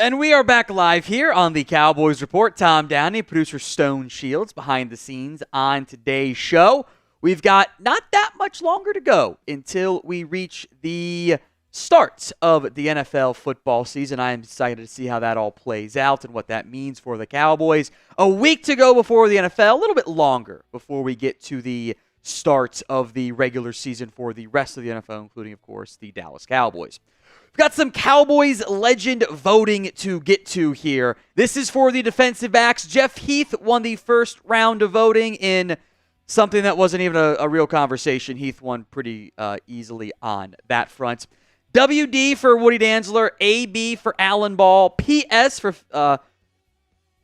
And we are back live here on the Cowboys Report. Tom Downey, producer Stone Shields, behind the scenes on today's show. We've got not that much longer to go until we reach the start of the NFL football season. I am excited to see how that all plays out and what that means for the Cowboys. A week to go before the NFL, a little bit longer before we get to the start of the regular season for the rest of the NFL, including, of course, the Dallas Cowboys. We've got some Cowboys legend voting to get to here. This is for the defensive backs. Jeff Heath won the first round of voting in something that wasn't even a real conversation. Heath won pretty easily on that front. WD for Woody Dantzler. AB for Alan Ball. PS for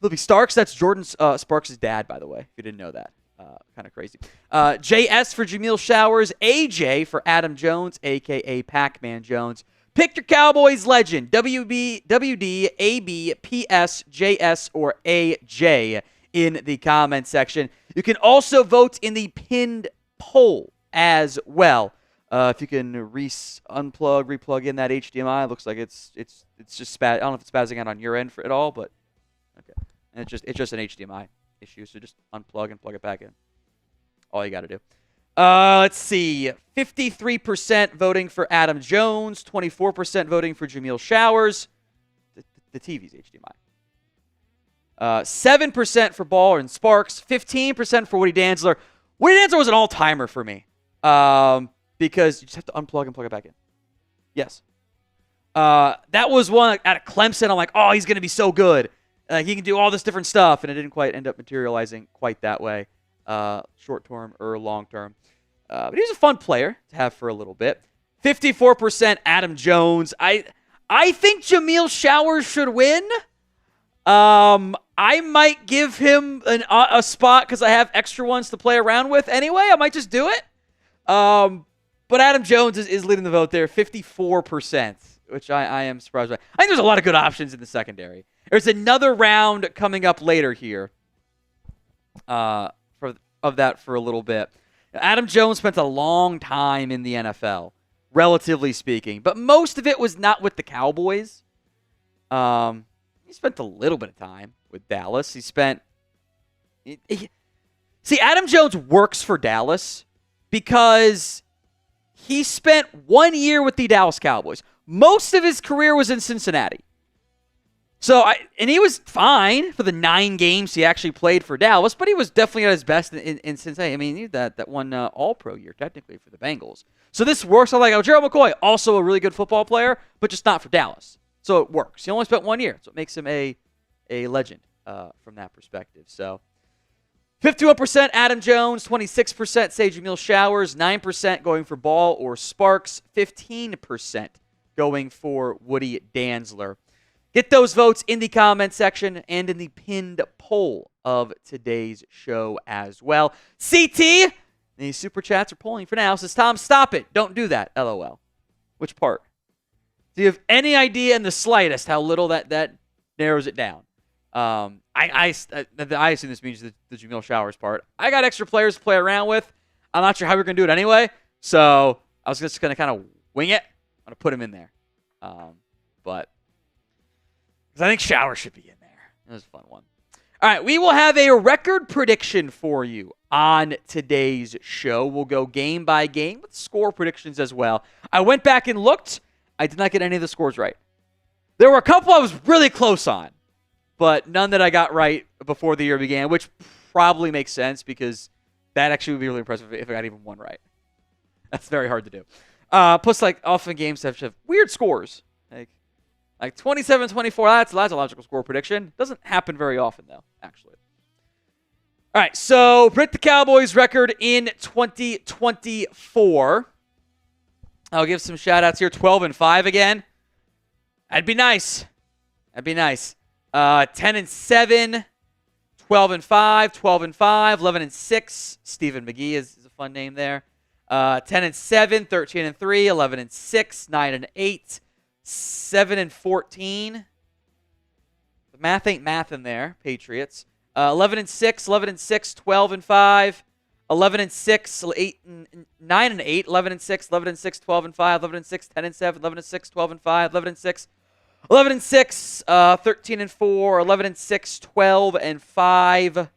Libby Starks. That's Jordan Sparks' dad, by the way, if you didn't know that. Kind of crazy. JS for Jameel Showers. AJ for Adam Jones, a.k.a. Pac-Man Jones. Pick your Cowboys legend, WD, AB, PS, JS, or AJ in the comment section. You can also vote in the pinned poll as well. If you can replug in that HDMI, it looks like it's just I don't know if it's spazzing out on your end at all, but okay. And it's just an HDMI issue, so just unplug and plug it back in. All you got to do. Let's see. 53% voting for Adam Jones, 24% voting for Jameel Showers. The TV's HDMI. 7% for Ball and Sparks, 15% for Woody Dantzler. Woody Dantzler was an all-timer for me because you just have to unplug and plug it back in. Yes. That was one out of Clemson. I'm like, oh, he's going to be so good. He can do all this different stuff, and it didn't quite end up materializing quite that way, short-term or long-term. But he was a fun player to have for a little bit. 54% Adam Jones. I think Jameel Showers should win. I might give him a spot because I have extra ones to play around with anyway. I might just do it. But Adam Jones is leading the vote there, 54%, which I am surprised by. I think there's a lot of good options in the secondary. There's another round coming up later here of that for a little bit. Adam Jones spent a long time in the NFL, relatively speaking, but most of it was not with the Cowboys. He spent a little bit of time with Dallas. See, Adam Jones works for Dallas because he spent 1 year with the Dallas Cowboys. Most of his career was in Cincinnati. And he was fine for the 9 games he actually played for Dallas, but he was definitely at his best in Cincinnati. I mean, he had that one All-Pro year, technically, for the Bengals. So this works. I like Gerald McCoy, also a really good football player, but just not for Dallas. So it works. He only spent 1 year, so it makes him a legend from that perspective. So 51% Adam Jones, 26% say Jameel Showers, 9% going for Ball or Sparks, 15% going for Woody Dantzler. Get those votes in the comment section and in the pinned poll of today's show as well. CT, the super chats are polling for now. Says, Tom, stop it. Don't do that. LOL. Which part? Do you have any idea in the slightest how little that narrows it down? I assume this means the Jameel Showers part. I got extra players to play around with. I'm not sure how we're going to do it anyway. So I was just going to kind of wing it. I'm going to put him in there. But I think Showers should be in there. It was a fun one. All right, we will have a record prediction for you on today's show. We'll go game by game with score predictions as well. I went back and looked. I did not get any of the scores right. There were a couple I was really close on, but none that I got right before the year began, which probably makes sense because that actually would be really impressive if I got even one right. That's very hard to do. Plus, often games have weird scores. Like 27-24, that's a logical score prediction. Doesn't happen very often, though, actually. All right, so predict the Cowboys record in 2024. I'll give some shout-outs here. 12-5 again. That'd be nice. 10-7, 12-5, 12-5, 11-6. Stephen McGee is a fun name there. 10-7, 13-3, 11-6, 9-8. 7-14. The math ain't math in there, Patriots. 11-6, 11-6, 12-5, 11-6, 9-8, 11-6, 11-6, 12-5, 11-6, 10-7, 11-6, 12-5, 11-6, 11-6, 13-4, 11-6, 12-5,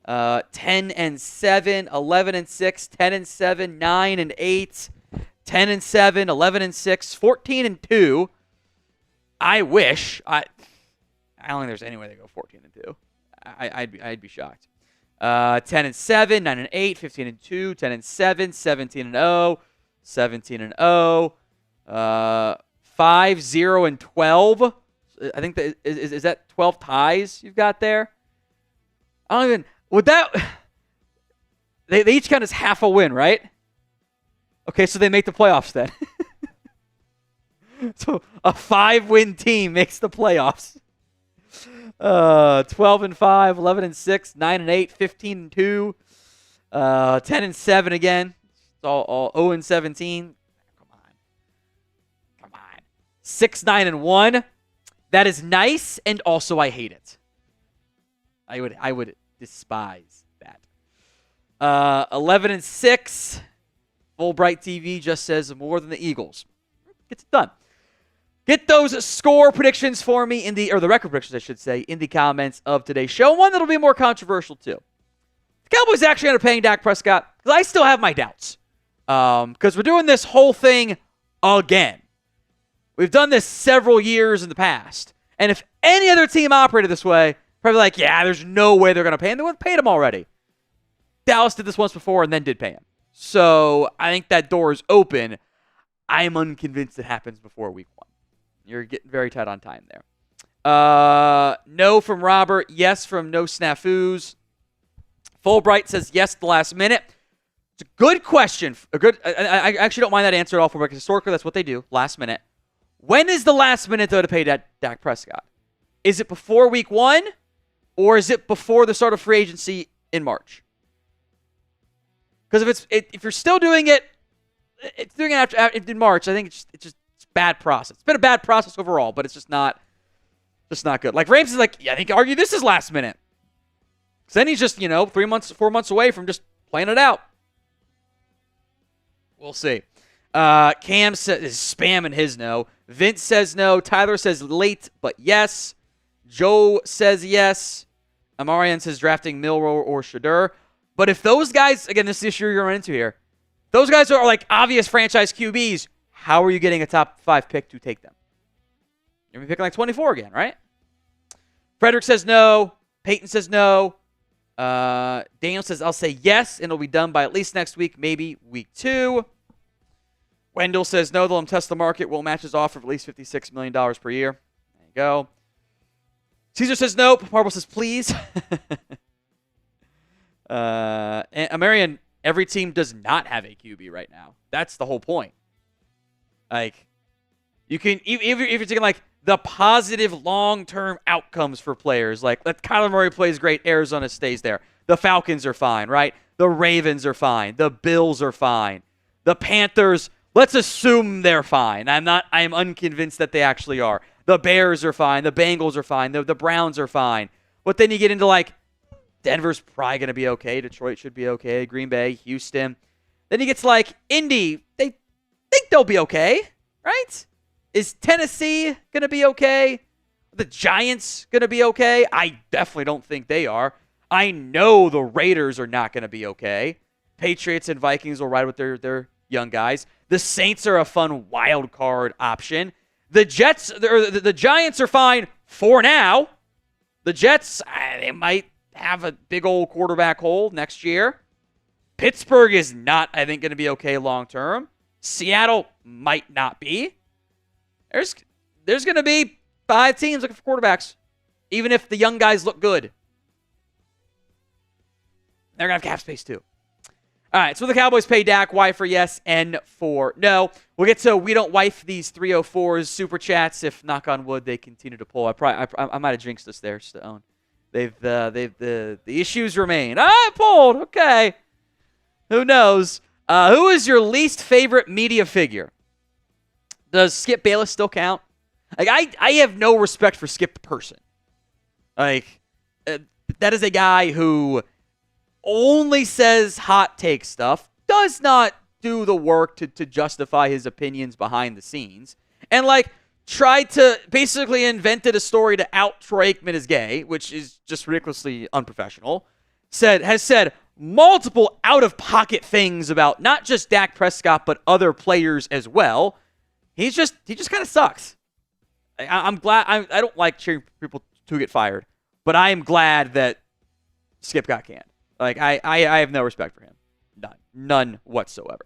10-7, 11-6, 10-7, 9-8, 10-7, 11-6, 14-2. I wish. I don't think there's any way they go 14-2. I'd be shocked. 10-7, 9-8, 15-2, 10-7, 17-0, 17-0, 5-0-12. I think that is that 12 ties you've got there. I don't even would that. They each count as half a win, right? Okay, so they make the playoffs then. So a 5-win team makes the playoffs. 12-5, 11-6, 9-8, 15-2, 10-7 again. It's all 0-17. Come on. 6-9-1. That is nice, and also I hate it. I would despise that. 11-6. Fulbright TV just says more than the Eagles. Gets it done. Get those score predictions for me or the record predictions, I should say, in the comments of today's show. One that'll be more controversial, too. The Cowboys actually end up paying Dak Prescott, because I still have my doubts. Because we're doing this whole thing again. We've done this several years in the past. And if any other team operated this way, probably like, yeah, there's no way they're going to pay him. They would have paid him already. Dallas did this once before and then did pay him. So I think that door is open. I am unconvinced it happens before week 1. You're getting very tight on time there. No from Robert. Yes from No Snafus. Fulbright says yes at the last minute. It's a good question. I actually don't mind that answer at all, Fulbright, because historically that's what they do, last minute. When is the last minute, though, to pay Dak Prescott? Is it before week 1, or is it before the start of free agency in March? Because if you're still doing it, in March, I think it's just bad process. It's been a bad process overall, but it's just not good. Like Rames is like, yeah, I think argue this is last minute. Because then he's just 4 months away from just playing it out. We'll see. Cam is spamming his no. Vince says no. Tyler says late, but yes. Joe says yes. Amarian says drafting Milroe or Shadur. But if those guys, again, this is the issue you're going to run into here. Those guys are like obvious franchise QBs. How are you getting a top 5 pick to take them? You're going to be picking like 24 again, right? Frederick says no. Peyton says no. Daniel says, I'll say yes, and it'll be done by at least next week, maybe week 2. Wendell says no, they'll let him test the market. Will match his offer of at least $56 million per year. There you go. Caesar says nope. Marble says please. And Marion, every team does not have a QB right now. That's the whole point. Like, you can, if you're taking like the positive long-term outcomes for players, like let Kyler Murray plays great, Arizona stays there. The Falcons are fine, right? The Ravens are fine. The Bills are fine. The Panthers, let's assume they're fine. I am unconvinced that they actually are. The Bears are fine. The Bengals are fine. The Browns are fine. But then you get into like, Denver's probably going to be okay. Detroit should be okay. Green Bay, Houston. Then he gets like Indy. They think they'll be okay, right? Is Tennessee going to be okay? Are the Giants going to be okay? I definitely don't think they are. I know the Raiders are not going to be okay. Patriots and Vikings will ride with their young guys. The Saints are a fun wild card option. The Jets, the Giants are fine for now. The Jets, they might have a big old quarterback hole next year. Pittsburgh is not, I think, going to be okay long term. Seattle might not be. There's going to be 5 teams looking for quarterbacks, even if the young guys look good. They're going to have cap space too. All right, so the Cowboys pay Dak. Y for yes, N for no. We'll get to we don't wife these 304s super chats if, knock on wood, they continue to pull. I might have jinxed us there, Stone. The issues remain. It pulled. Okay. Who knows? Who is your least favorite media figure? Does Skip Bayless still count? Like I have no respect for Skip the person. Like that is a guy who only says hot take stuff, does not do the work to justify his opinions behind the scenes, and like tried to basically invented a story to out Troy Aikman as gay, which is just ridiculously unprofessional. Has said multiple out-of-pocket things about not just Dak Prescott, but other players as well. He just kind of sucks. I'm glad. I don't like cheering people to get fired, but I am glad that Skip got canned. Like, I have no respect for him. None whatsoever.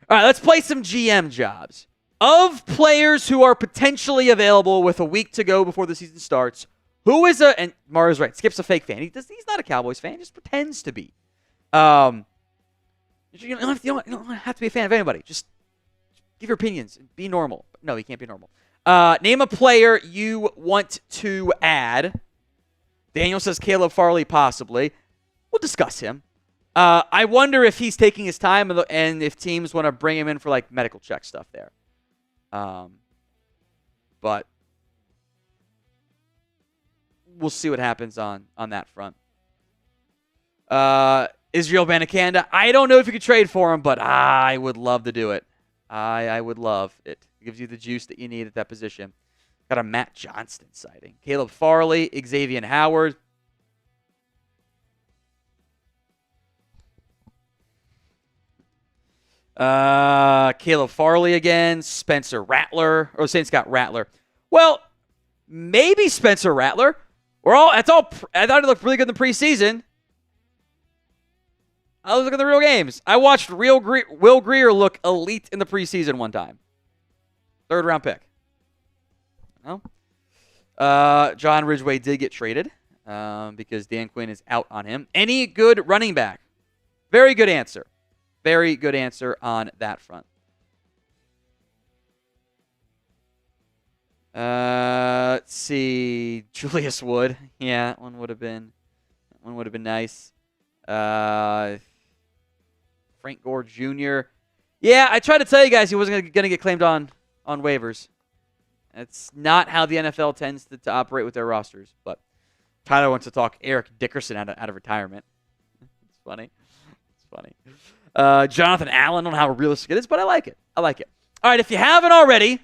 All right, let's play some GM jobs. Of players who are potentially available with a week to go before the season starts, who is and Mario's right, Skip's a fake fan. He's not a Cowboys fan. He just pretends to be. You don't have to be a fan of anybody. Just give your opinions and be normal. No, he can't be normal. Name a player you want to add. Daniel says Caleb Farley, possibly. We'll discuss him. I wonder if he's taking his time and if teams want to bring him in for like medical check stuff there. But we'll see what happens on that front. Israel Banakanda, I don't know if you could trade for him, but I would love to do it. I would love it. It gives you the juice that you need at that position. Got a Matt Johnston sighting. Caleb Farley, Xavien Howard. Caleb Farley again. Spencer Rattler. Or Saints got Rattler. Well, maybe Spencer Rattler. I thought it looked really good in the preseason. I was looking at the real games. I watched Will Greer look elite in the preseason one time. 3rd round pick. No. John Ridgway did get traded because Dan Quinn is out on him. Any good running back? Very good answer. Very good answer on that front. Let's see. Julius Wood. Yeah, that one would have been nice. Frank Gore Jr. Yeah, I tried to tell you guys he wasn't going to get claimed on waivers. That's not how the NFL tends to operate with their rosters. But Tyler wants to talk Eric Dickerson out of retirement. It's funny. Jonathan Allen, I don't know how realistic it is, but I like it. All right, if you haven't already,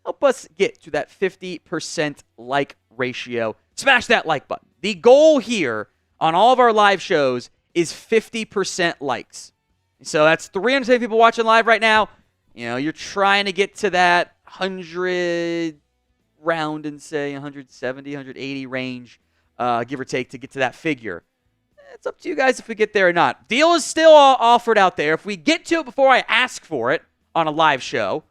help us get to that 50% like ratio. Smash that like button. The goal here on all of our live shows is 50% likes. So that's 300 people watching live right now. You know, you're trying to get to that 100 round and say 170, 180 range, give or take, to get to that figure. It's up to you guys if we get there or not. Deal is still offered out there. If we get to it before I ask for it on a live show,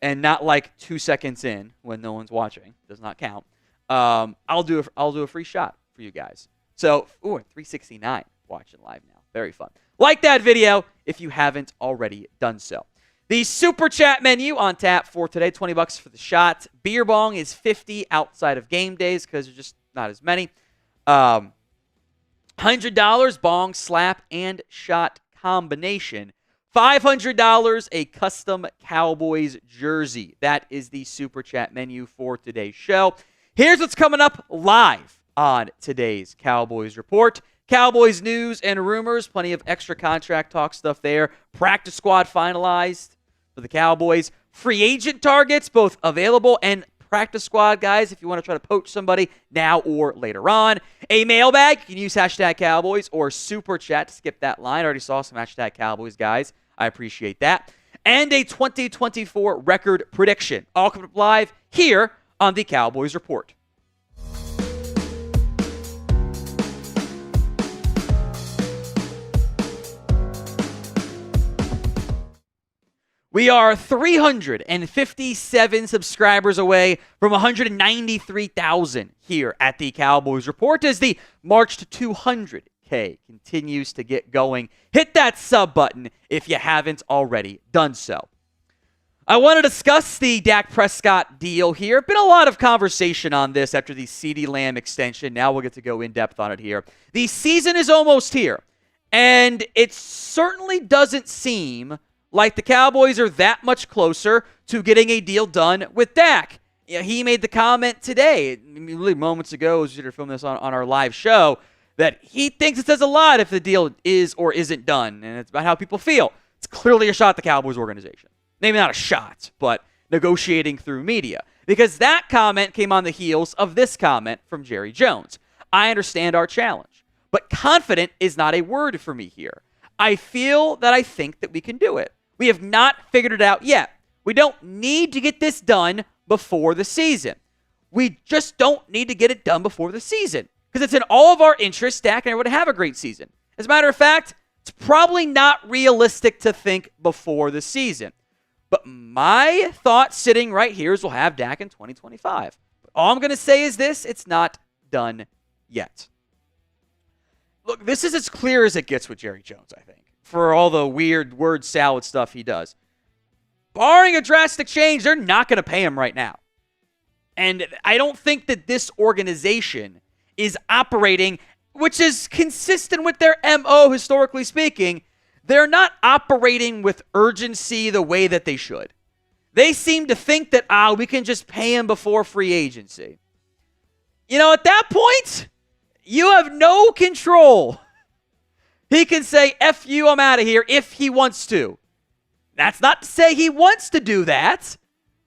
and not like 2 seconds in when no one's watching, does not count. I'll do a free shot for you guys. So, 369 watching live now. Very fun. Like that video if you haven't already done so. The Super Chat menu on tap for today, $20 for the shot. Beer bong is $50 outside of game days because there's just not as many. $100 bong, slap, and shot combination. $500 a custom Cowboys jersey. That is the Super Chat menu for today's show. Here's what's coming up live on today's Cowboys Report. Cowboys news and rumors. Plenty of extra contract talk stuff there. Practice squad finalized for the Cowboys. Free agent targets, both available and practice squad guys, if you want to try to poach somebody now or later on. A mailbag. You can use hashtag Cowboys or Super Chat to skip that line. I already saw some hashtag Cowboys guys. I appreciate that. And a 2024 record prediction. All coming up live here on the Cowboys Report. We are 357 subscribers away from 193,000 here at the Cowboys Report as the march to 200K continues to get going. Hit that sub button if you haven't already done so. I want to discuss the Dak Prescott deal here. Been a lot of conversation on this after the CeeDee Lamb extension. Now we'll get to go in depth on it here. The season is almost here, and it certainly doesn't seem like the Cowboys are that much closer to getting a deal done with Dak. You know, he made the comment today, literally moments ago, as we were filming this on our live show, that he thinks it says a lot if the deal is or isn't done, and it's about how people feel. It's clearly a shot at the Cowboys organization. Maybe not a shot, but negotiating through media. because that comment came on the heels of this comment from Jerry Jones. I understand our challenge, but confident is not a word for me here. I feel that I think that we can do it. We have not figured it out yet. We don't need to get this done before the season. We just don't need to get it done before the season because it's in all of our interests, Dak and everyone, to have a great season. As a matter of fact, it's probably not realistic to think before the season. But my thought sitting right here is we'll have Dak in 2025. But all I'm going to say is this, it's not done yet. Look, this is as clear as it gets with Jerry Jones, I think, for all the weird word salad stuff he does. Barring a drastic change, they're not going to pay him right now. And I don't think that this organization is operating, which is consistent with their MO, historically speaking. They're not operating with urgency the way that they should. They seem to think that, we can just pay him before free agency. At that point, you have no control. He can say, F you, I'm out of here, if he wants to. That's not to say he wants to do that,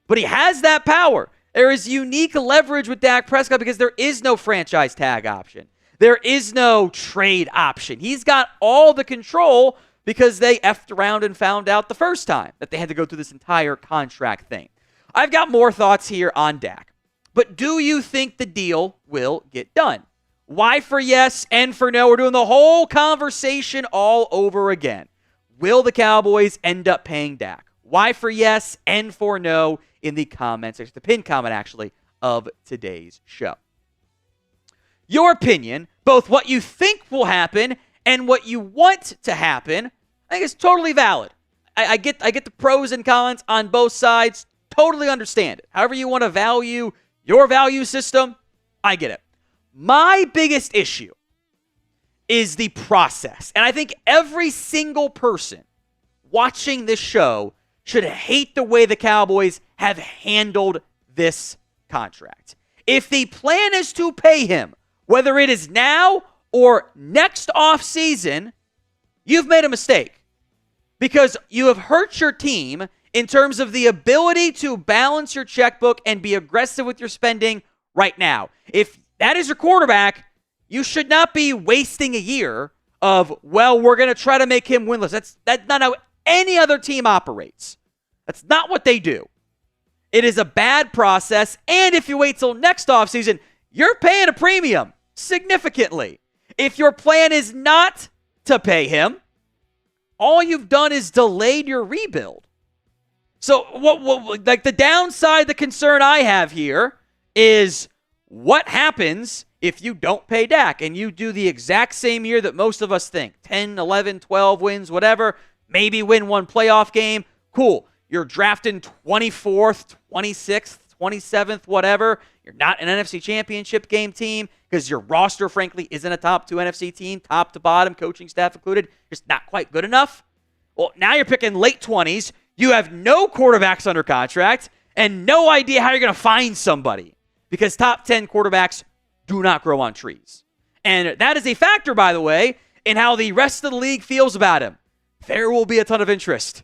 but he has that power. There is unique leverage with Dak Prescott because there is no franchise tag option. There is no trade option. He's got all the control because they effed around and found out the first time that they had to go through this entire contract thing. I've got more thoughts here on Dak. But do you think the deal will get done? Y for yes, N for no. We're doing the whole conversation all over again. Will the Cowboys end up paying Dak? Y for yes, N for no in the comments. It's the pinned comment, actually, of today's show. Your opinion, both what you think will happen and what you want to happen, I think is totally valid. I get the pros and cons on both sides. Totally understand it. However you want to value your value system, I get it. My biggest issue is the process. And I think every single person watching this show should hate the way the Cowboys have handled this contract. If the plan is to pay him, whether it is now or next offseason, you've made a mistake because you have hurt your team in terms of the ability to balance your checkbook and be aggressive with your spending right now. If that is your quarterback, you should not be wasting a year of, we're going to try to make him winless. That's not how any other team operates. That's not what they do. It is a bad process, and if you wait till next offseason, you're paying a premium significantly. If your plan is not to pay him, all you've done is delayed your rebuild. So like the downside, the concern I have here is what happens if you don't pay Dak and you do the exact same year that most of us think, 10, 11, 12 wins, whatever, maybe win one playoff game. Cool. You're drafting 24th, 26th, 27th, whatever. You're not an NFC Championship game team because your roster, frankly, isn't a top 2 NFC team, top to bottom, coaching staff included. Just not quite good enough. Well, now you're picking late 20s. You have no quarterbacks under contract and no idea how you're going to find somebody because top 10 quarterbacks do not grow on trees. And that is a factor, by the way, in how the rest of the league feels about him. There will be a ton of interest.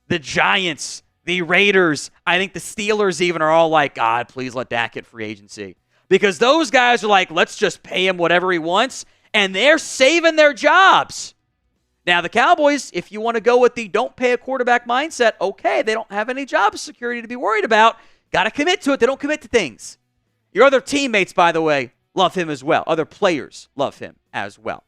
The Giants, the Raiders, I think the Steelers even are all like, God, please let Dak hit free agency. Because those guys are like, let's just pay him whatever he wants, and they're saving their jobs. Now, the Cowboys, if you want to go with the don't pay a quarterback mindset, okay, they don't have any job security to be worried about. Got to commit to it. They don't commit to things. Your other teammates, by the way, love him as well. Other players love him as well.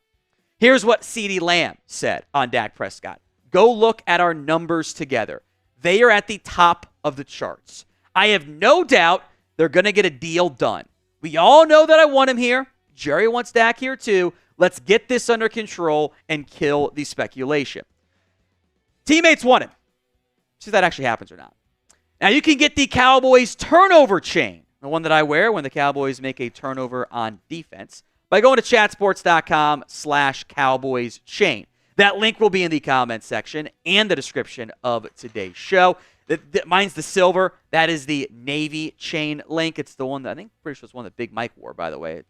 Here's what CeeDee Lamb said on Dak Prescott. Go look at our numbers together. They are at the top of the charts. I have no doubt they're going to get a deal done. We all know that I want him here. Jerry wants Dak here too. Let's get this under control and kill the speculation. Teammates want him. See if that actually happens or not. Now you can get the Cowboys turnover chain, the one that I wear when the Cowboys make a turnover on defense, by going to chatsports.com/Cowboys chain. That link will be in the comments section and the description of today's show. Mine's the silver. That is the Navy chain link. It's the one that I think pretty sure it's one that Big Mike wore, by the way,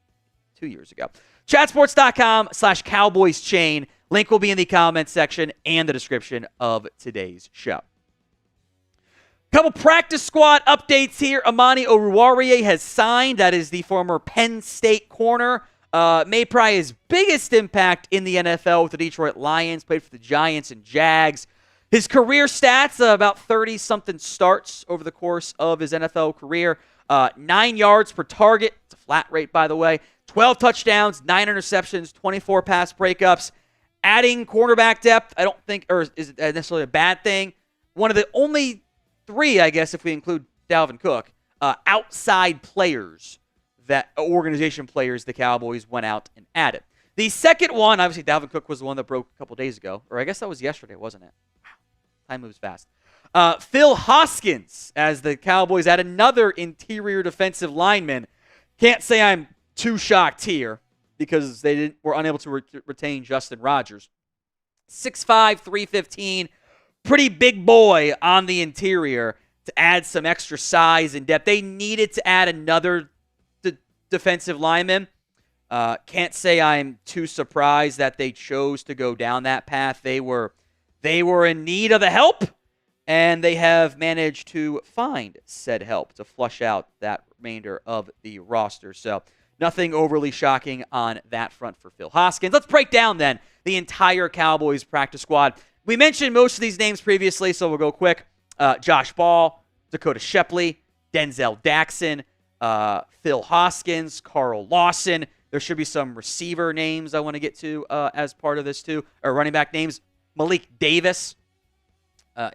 2 years ago. Chatsports.com/Cowboys chain. Link will be in the comments section and the description of today's show. Couple practice squad updates here. Amani Oruwariye has signed. That is the former Penn State corner. Made probably his biggest impact in the NFL with the Detroit Lions. Played for the Giants and Jags. His career stats, about 30-something starts over the course of his NFL career. 9 yards per target. It's a flat rate, by the way. 12 touchdowns, 9 interceptions, 24 pass breakups. Adding cornerback depth, I don't think, or is it necessarily a bad thing. One of the only 3, I guess, if we include Dalvin Cook, outside players, that organization players the Cowboys went out and added. The second one, obviously Dalvin Cook was the one that broke a couple days ago, or I guess that was yesterday, wasn't it? Wow, time moves fast. Phil Hoskins, as the Cowboys add another interior defensive lineman. Can't say I'm too shocked here because they were unable to retain Justin Rogers. 6'5", 315, pretty big boy on the interior to add some extra size and depth. They needed to add another defensive lineman. Can't say I'm too surprised that they chose to go down that path. They were in need of the help, and they have managed to find said help to flush out that remainder of the roster. So nothing overly shocking on that front for Phil Hoskins. Let's break down then the entire Cowboys practice squad. We mentioned most of these names previously, so we'll go quick. Josh Ball, Dakota Shepley, Denzel Daxon, Phil Hoskins, Carl Lawson. There should be some receiver names I want to get to as part of this too, or running back names. Malik Davis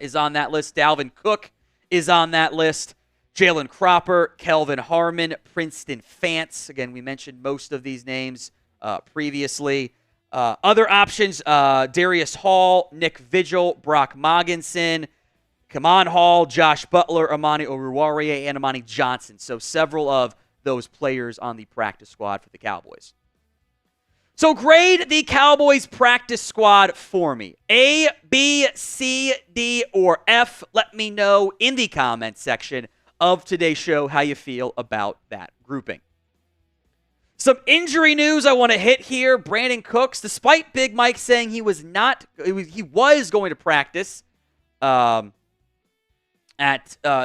is on that list. Dalvin Cook is on that list. Jalen Cropper, Kelvin Harmon, Princeton Fance. Again, we mentioned most of these names previously. Other options, Darius Hall, Nick Vigil, Brock Moggensen, Kamon Hall, Josh Butler, Amani Oruwariye, and Amani Johnson. So several of those players on the practice squad for the Cowboys. So grade the Cowboys practice squad for me. A, B, C, D, or F. Let me know in the comments section of today's show how you feel about that grouping. Some injury news I want to hit here. Brandon Cooks, despite Big Mike saying he was going to practice at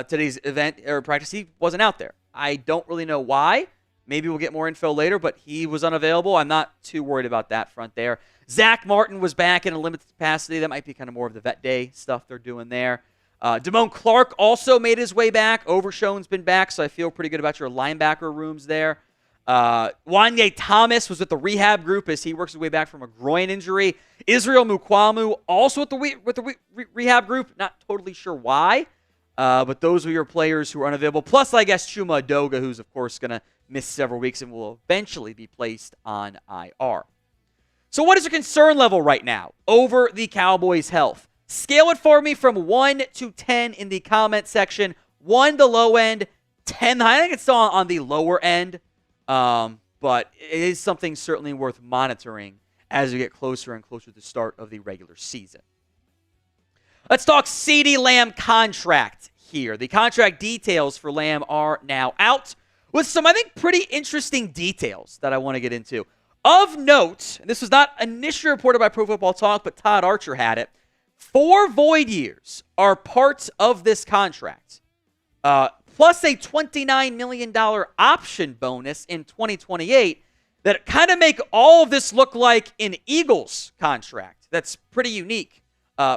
today's event or practice, he wasn't out there. I don't really know why. Maybe we'll get more info later, but he was unavailable. I'm not too worried about that front there. Zach Martin was back in a limited capacity. That might be kind of more of the vet day stuff they're doing there. Damone Clark also made his way back. Overshown's been back, so I feel pretty good about your linebacker rooms there. Wanye Thomas was with the rehab group as he works his way back from a groin injury. Israel Mukwamu also with the rehab group. Not totally sure why, but those are your players who are unavailable. Plus, I guess Chuma Adoga, who's of course going to miss several weeks and will eventually be placed on IR. So what is your concern level right now over the Cowboys' health? Scale it for me from 1 to 10 in the comment section. 1 the low end, 10 the high. I think it's still on the lower end, but it is something certainly worth monitoring as we get closer and closer to the start of the regular season. Let's talk CeeDee Lamb contract here. The contract details for Lamb are now out with some, I think, pretty interesting details that I want to get into. Of note, and this was not initially reported by Pro Football Talk, but Todd Archer had it, 4 void years are parts of this contract, plus a $29 million option bonus in 2028 that kind of make all of this look like an Eagles contract. That's pretty unique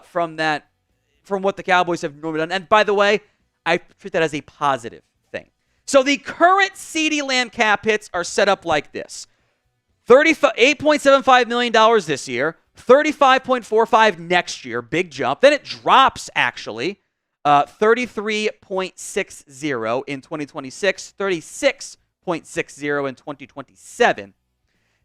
from what the Cowboys have normally done. And by the way, I treat that as a positive thing. So the current CeeDee Lamb cap hits are set up like this. $8.75 million this year, $35.45 next year, big jump. Then it drops, actually, $33.60 in 2026, $36.60 in 2027,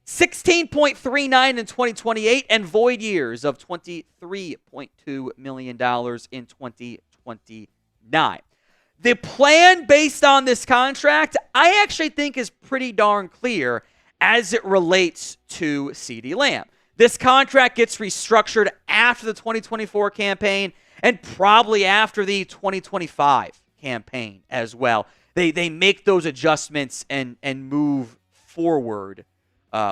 $16.39 in 2028, and void years of $23.2 million in 2029. The plan based on this contract, I actually think is pretty darn clear as it relates to CeeDee Lamb. This contract gets restructured after the 2024 campaign and probably after the 2025 campaign as well. They make those adjustments and move forward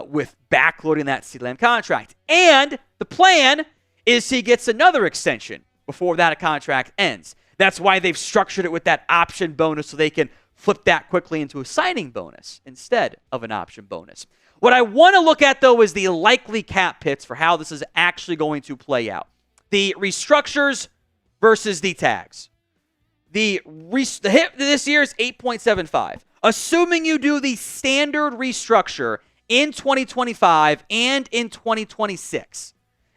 with backloading that CeeDee Lamb contract. And the plan is he gets another extension before that contract ends. That's why they've structured it with that option bonus so they can flip that quickly into a signing bonus instead of an option bonus. What I want to look at, though, is the likely cap hits for how this is actually going to play out. The restructures versus the tags. The hit this year is 8.75. Assuming you do the standard restructure in 2025 and in 2026,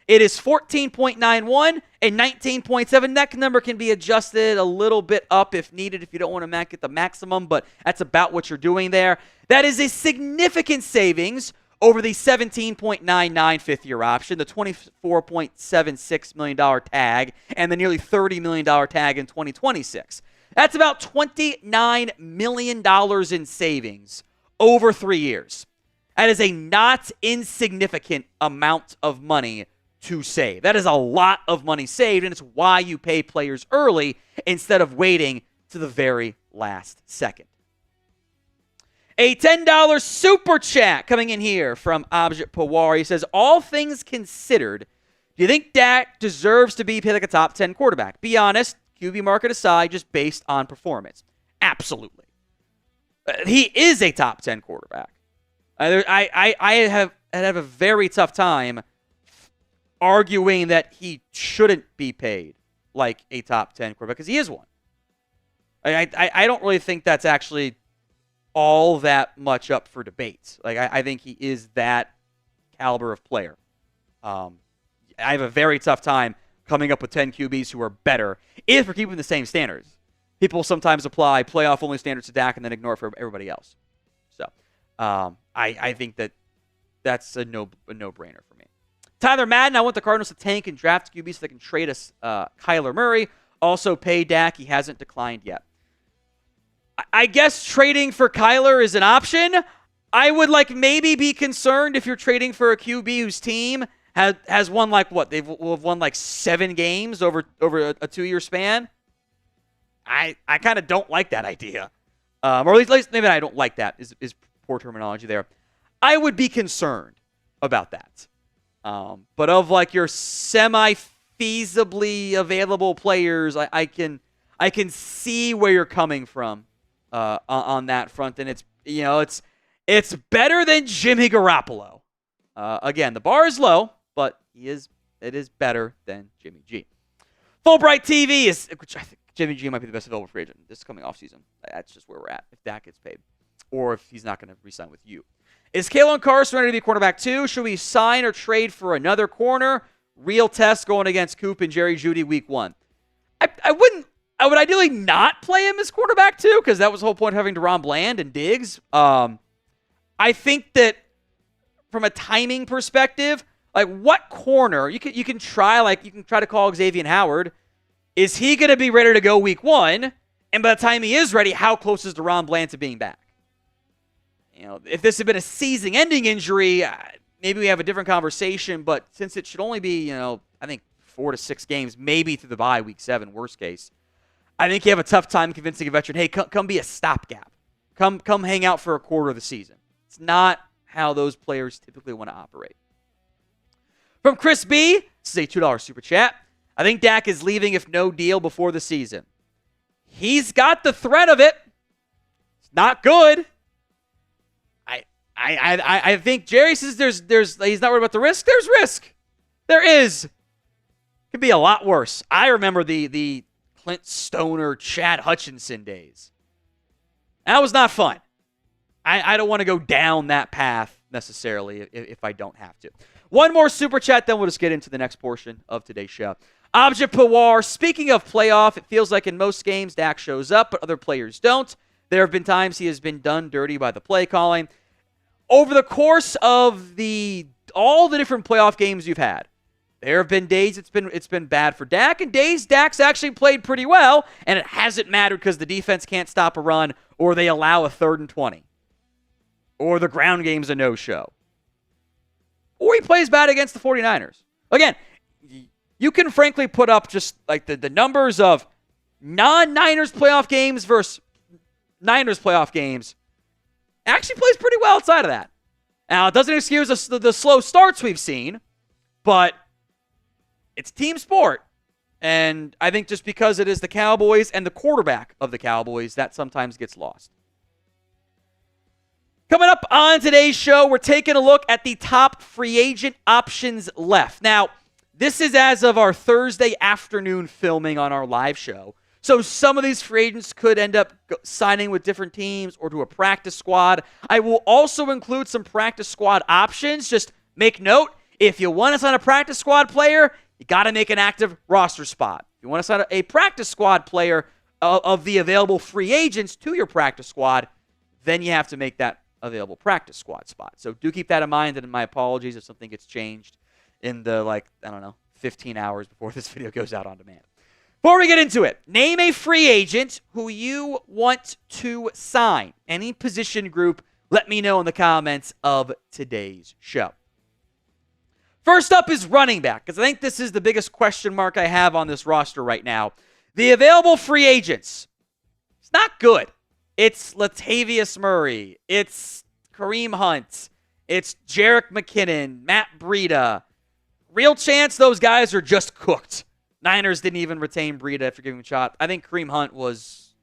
it is 14.91 and 19.7. That number can be adjusted a little bit up if needed if you don't want to make it the maximum, but that's about what you're doing there. That is a significant savings over the $17.99 fifth-year option, the $24.76 million tag, and the nearly $30 million tag in 2026. That's about $29 million in savings over 3 years. That is a not insignificant amount of money to save. That is a lot of money saved, and it's why you pay players early instead of waiting to the very last second. A $10 super chat coming in here from Abjit Pawar. He says, all things considered, do you think Dak deserves to be like a top 10 quarterback? Be honest, QB market aside, just based on performance. Absolutely. He is a top 10 quarterback. I have a very tough time arguing that he shouldn't be paid like a top 10 quarterback because he is one. I don't really think that's actually all that much up for debate. I think he is that caliber of player. I have a very tough time coming up with 10 QBs who are better if we're keeping the same standards. People sometimes apply playoff-only standards to Dak and then ignore it for everybody else. So I think that's a no-brainer for me. Tyler Madden, I want the Cardinals to tank and draft QB so they can trade us Kyler Murray. Also pay Dak. He hasn't declined yet. I guess trading for Kyler is an option. I would maybe be concerned if you're trading for a QB whose team has won what? Will have won 7 games over a 2-year span. I kind of don't like that idea. Or at least maybe I don't like that is poor terminology there. I would be concerned about that. But of your semi-feasibly available players, I can see where you're coming from on that front, and it's better than Jimmy Garoppolo. Again, the bar is low, but it is better than Jimmy G. Fulbright TV which I think Jimmy G might be the best available free agent this coming offseason. That's just where we're at if Dak gets paid, or if he's not going to re-sign with you. Is Kalen Carson ready to be quarterback 2? Should we sign or trade for another corner? Real test going against Coop and Jerry Jeudy week 1. I would ideally not play him as quarterback 2 because that was the whole point of having DeRon Bland and Diggs. I think that from a timing perspective, what corner you can try to call Xavien Howard. Is he going to be ready to go week 1? And by the time he is ready, how close is DeRon Bland to being back? If this had been a season-ending injury, maybe we have a different conversation. But since it should only be, I think 4 to 6 games, maybe through the bye week 7, worst case, I think you have a tough time convincing a veteran, hey, come be a stopgap. Come hang out for a quarter of the season. It's not how those players typically want to operate. From Chris B, this is a $2 super chat. I think Dak is leaving if no deal before the season. He's got the threat of it. It's not good. I think Jerry says he's not worried about the risk. There's risk. There is. It could be a lot worse. I remember the Clint Stoner, Chad Hutchinson days. That was not fun. I don't want to go down that path necessarily if I don't have to. One more super chat, then we'll just get into the next portion of today's show. Abjit Pawar, speaking of playoff, it feels like in most games Dak shows up, but other players don't. There have been times he has been done dirty by the play calling. Over the course of all the different playoff games you've had, there have been days it's been bad for Dak, and days Dak's actually played pretty well, and it hasn't mattered because the defense can't stop a run, or they allow a 3rd and 20, or the ground game's a no-show, or he plays bad against the 49ers. Again, you can frankly put up just the numbers of non-Niners playoff games versus Niners playoff games. Actually plays pretty well outside of that. Now, it doesn't excuse the slow starts we've seen, but it's team sport. And I think just because it is the Cowboys and the quarterback of the Cowboys, that sometimes gets lost. Coming up on today's show, we're taking a look at the top free agent options left. Now, this is as of our Thursday afternoon filming on our live show. So some of these free agents could end up signing with different teams or to a practice squad. I will also include some practice squad options. Just make note, if you want to sign a practice squad player, you got to make an active roster spot. If you want to sign a practice squad player of the available free agents to your practice squad, then you have to make that available practice squad spot. So do keep that in mind, and my apologies if something gets changed in the, 15 hours before this video goes out on demand. Before we get into it, name a free agent who you want to sign. Any position group, let me know in the comments of today's show. First up is running back, because I think this is the biggest question mark I have on this roster right now. The available free agents, it's not good. It's Latavius Murray. It's Kareem Hunt. It's Jerick McKinnon, Matt Breida. Real chance those guys are just cooked. Niners didn't even retain Breida after giving him a shot. I think Kareem Hunt was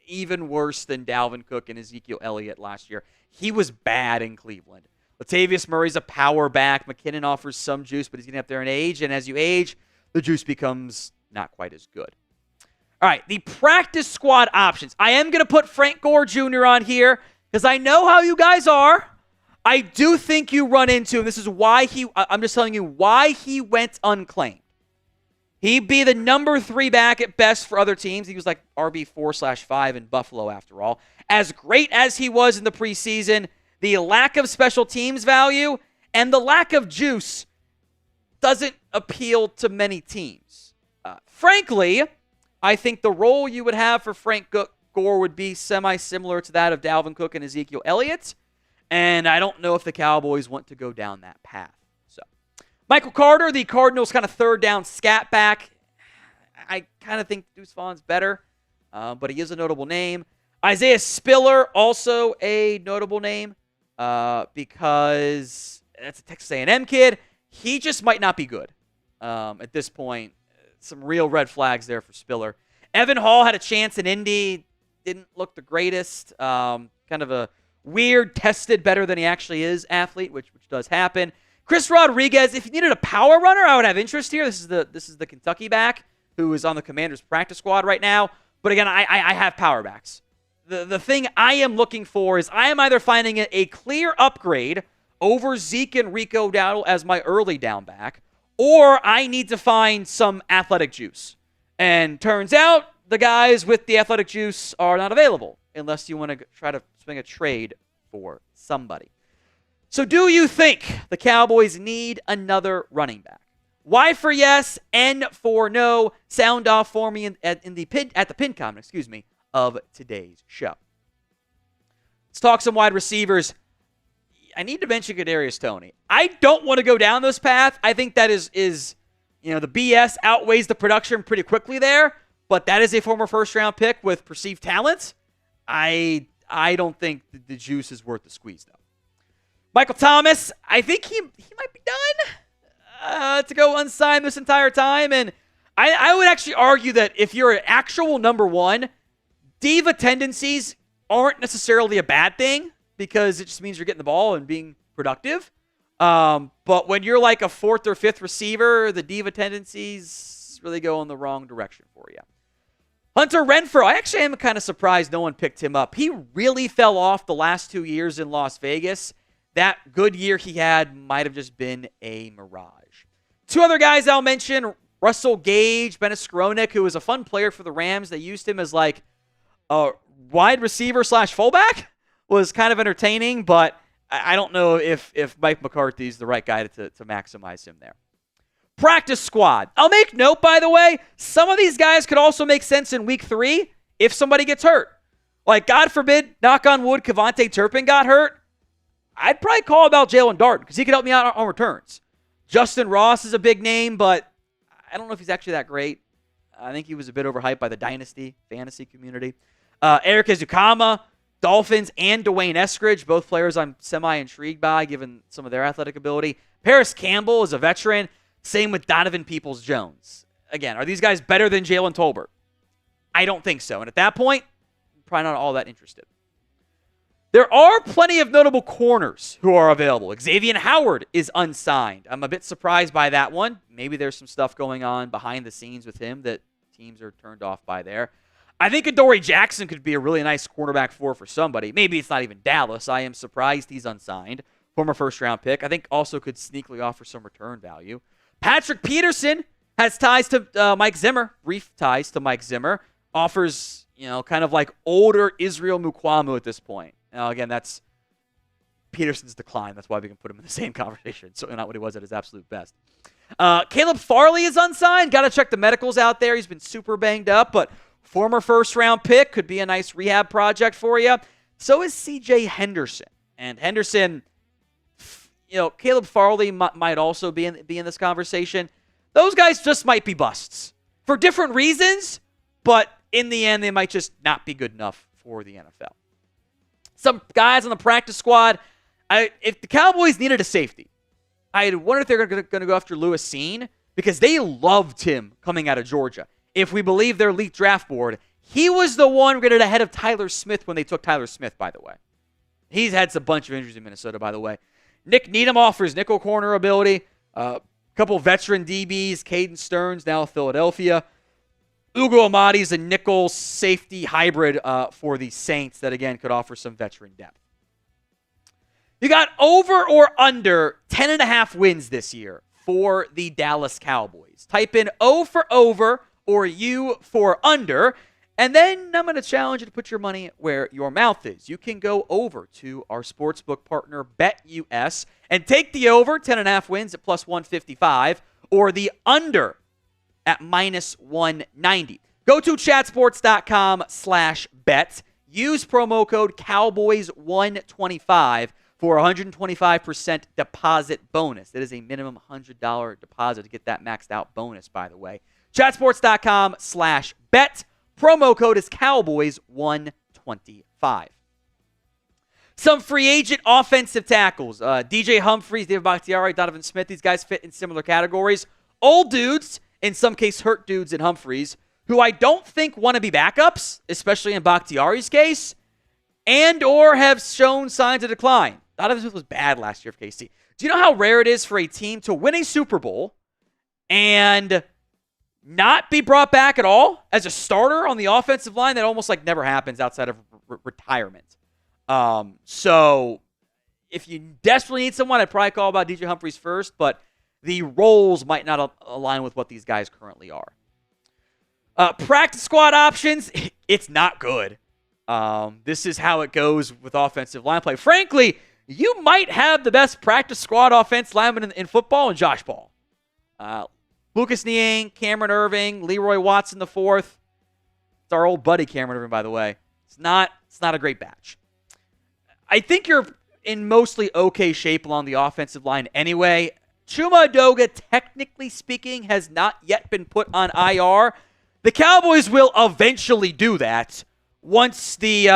even worse than Dalvin Cook and Ezekiel Elliott last year. He was bad in Cleveland. Latavius Murray's a power back. McKinnon offers some juice, but he's getting up there in age. And as you age, the juice becomes not quite as good. All right, the practice squad options. I am going to put Frank Gore Jr. on here because I know how you guys are. I do think you run into, and this is why I'm just telling you why he went unclaimed. He'd be the number 3 back at best for other teams. He was like RB4/5 in Buffalo after all. As great as he was in the preseason, the lack of special teams value and the lack of juice doesn't appeal to many teams. Frankly, I think the role you would have for Frank Gore would be semi-similar to that of Dalvin Cook and Ezekiel Elliott, and I don't know if the Cowboys want to go down that path. So, Michael Carter, the Cardinals' kind of third down scat back. I kind of think Deuce Vaughn's better, but he is a notable name. Isaiah Spiller, also a notable name, because that's a Texas A&M kid. He just might not be good at this point. Some real red flags there for Spiller. Evan Hall had a chance in Indy. Didn't look the greatest. Kind of a weird, tested better than he actually is athlete, which does happen. Chris Rodriguez, if you needed a power runner, I would have interest here. This is the Kentucky back who is on the Commanders practice squad right now. But again, I have power backs. The thing I am looking for is I am either finding a clear upgrade over Zeke and Rico Dowdle as my early down back, or I need to find some athletic juice. And turns out the guys with the athletic juice are not available unless you want to try to swing a trade for somebody. So do you think the Cowboys need another running back? Y for yes, N for no. Sound off for me at the pin comment, of today's show. Let's talk some wide receivers. I need to mention Kadarius Toney. I don't want to go down this path. I think that is the BS outweighs the production pretty quickly there, but that is a former first-round pick with perceived talent. I don't think the juice is worth the squeeze, though. Michael Thomas, I think he might be done to go unsigned this entire time, and I would actually argue that if you're an actual number one, diva tendencies aren't necessarily a bad thing, because it just means you're getting the ball and being productive. But when you're like a 4th or 5th receiver, the diva tendencies really go in the wrong direction for you. Hunter Renfrow, I actually am kind of surprised no one picked him up. He really fell off the last 2 years in Las Vegas. That good year he had might have just been a mirage. 2 other guys I'll mention, Russell Gage, Skowronek, who was a fun player for the Rams. They used him as like a wide receiver / fullback. Was kind of entertaining, but I don't know if Mike McCarthy's the right guy to maximize him there. Practice squad. I'll make note, by the way, some of these guys could also make sense in week 3 if somebody gets hurt. Like, God forbid, knock on wood, Kevontae Turpin got hurt. I'd probably call about Jalen Darden because he could help me out on returns. Justin Ross is a big name, but I don't know if he's actually that great. I think he was a bit overhyped by the Dynasty fantasy community. Eric Ezukama, Dolphins, and Dwayne Eskridge, both players I'm semi-intrigued by given some of their athletic ability. Paris Campbell is a veteran. Same with Donovan Peoples-Jones. again, are these guys better than Jalen Tolbert? I don't think so. And at that point, I'm probably not all that interested. There are plenty of notable corners who are available. Xavien Howard is unsigned. I'm a bit surprised by that one. Maybe there's some stuff going on behind the scenes with him that teams are turned off by there. I think Adoree Jackson could be a really nice cornerback for somebody. Maybe it's not even Dallas. I am surprised he's unsigned. Former first-round pick. I think also could sneakily offer some return value. Patrick Peterson has ties to Mike Zimmer. Brief ties to Mike Zimmer. Offers, kind of like older Israel Mukuamu at this point. Now, again, that's Peterson's decline. That's why we can put him in the same conversation. Certainly not what he was at his absolute best. Caleb Farley is unsigned. Got to check the medicals out there. He's been super banged up, but former first-round pick. Could be a nice rehab project for you. So is C.J. Henderson. And Henderson, Caleb Farley might also be in this conversation. Those guys just might be busts for different reasons, but in the end, they might just not be good enough for the NFL. Some guys on the practice squad, if the Cowboys needed a safety, I wonder if they're going to go after Lewis Seen, because they loved him coming out of Georgia. If we believe their leaked draft board, he was the one rated ahead of Tyler Smith when they took Tyler Smith, by the way. He's had a bunch of injuries in Minnesota, by the way. Nick Needham offers nickel corner ability. A couple veteran DBs, Caden Stearns, now Philadelphia. Ugo Amadi's a nickel safety hybrid for the Saints that, again, could offer some veteran depth. You got over or under 10.5 wins this year for the Dallas Cowboys. Type in O for over or U for under, and then I'm going to challenge you to put your money where your mouth is. You can go over to our sportsbook partner, BetUS, and take the over, 10.5 wins at plus 155, or the under at minus 190. Go to chatsports.com/bet. Use promo code Cowboys125 for a 125% deposit bonus. That is a minimum $100 deposit to get that maxed out bonus, by the way. Chatsports.com/bet. Promo code is Cowboys125. Some free agent offensive tackles. DJ Humphries, David Bakhtiari, Donovan Smith. These guys fit in similar categories. Old dudes, in some case hurt dudes in Humphries, who I don't think want to be backups, especially in Bakhtiari's case, and or have shown signs of decline. Donovan Smith was bad last year for KC. Do you know how rare it is for a team to win a Super Bowl and not be brought back at all as a starter on the offensive line? That almost never happens outside of retirement. So if you desperately need someone, I'd probably call about DJ Humphries first, but the roles might not align with what these guys currently are. Practice squad options, it's not good. This is how it goes with offensive line play. Frankly, you might have the best practice squad offense lineman in football in Josh Paul. Lucas Niang, Cameron Irving, Leroy Watson IV. It's our old buddy Cameron Irving, by the way. It's not a great batch. I think you're in mostly okay shape along the offensive line anyway. Chuma Edoga, technically speaking, has not yet been put on IR. The Cowboys will eventually do that once they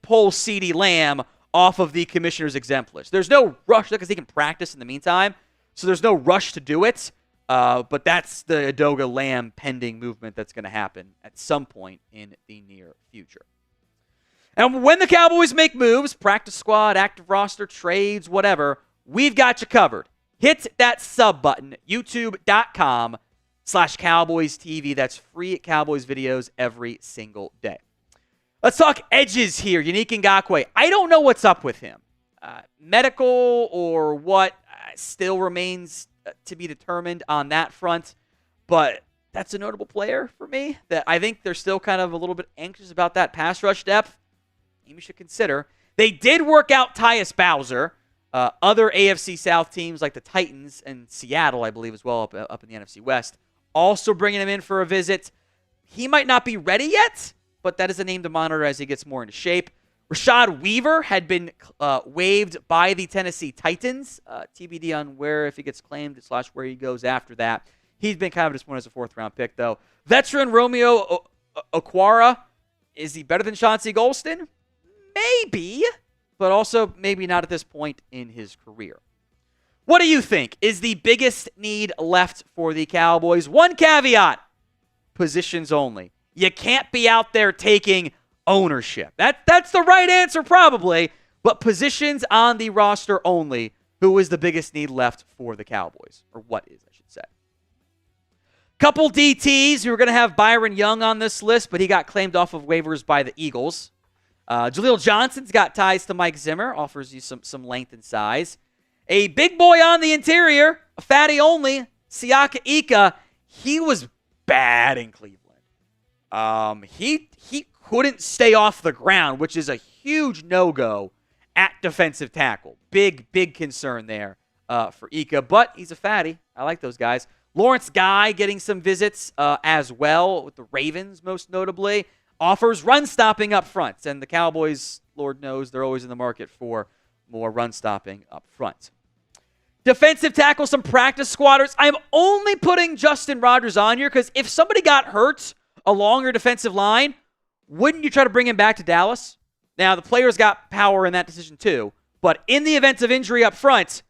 pull CeeDee Lamb off of the commissioner's exempt list. There's no rush because he can practice in the meantime, so there's no rush to do it. But that's the Edoga Lamb pending movement that's going to happen at some point in the near future. And when the Cowboys make moves, practice squad, active roster, trades, whatever, we've got you covered. Hit that sub button, youtube.com/Cowboys TV. That's free Cowboys videos every single day. Let's talk edges here. Yannick Ngakoue. I don't know what's up with him. Medical or what still remains to be determined on that front. But that's a notable player for me that I think they're still kind of a little bit anxious about that pass rush depth. Maybe you should consider. They did work out Tyus Bowser. Other AFC South teams like the Titans and Seattle, I believe, as well, up in the NFC West, also bringing him in for a visit. He might not be ready yet, but that is a name to monitor as he gets more into shape. Rashad Weaver had been waived by the Tennessee Titans. TBD on if he gets claimed / where he goes after that. He's been kind of disappointed as a fourth-round pick, though. Veteran Romeo Okwara, is he better than Chauncey Golston? Maybe, but also maybe not at this point in his career. What do you think is the biggest need left for the Cowboys? One caveat, positions only. You can't be out there taking ownership. That's the right answer probably, but positions on the roster only. Who is the biggest need left for the Cowboys? Or what is, I should say. Couple DTs. We were going to have Byron Young on this list, but he got claimed off of waivers by the Eagles. Jaleel Johnson's got ties to Mike Zimmer, offers you some length and size. A big boy on the interior, a fatty only, Siaka Ika. He was bad in Cleveland. He couldn't stay off the ground, which is a huge no-go at defensive tackle. Big concern there for Ika, but he's a fatty. I like those guys. Lawrence Guy getting some visits as well with the Ravens, most notably. Offers run stopping up front, and the Cowboys, Lord knows, they're always in the market for more run stopping up front. Defensive tackle, some practice squatters. I'm only putting Justin Rogers on here because if somebody got hurt along your defensive line, wouldn't you try to bring him back to Dallas? Now, the players got power in that decision too, but in the event of injury up front,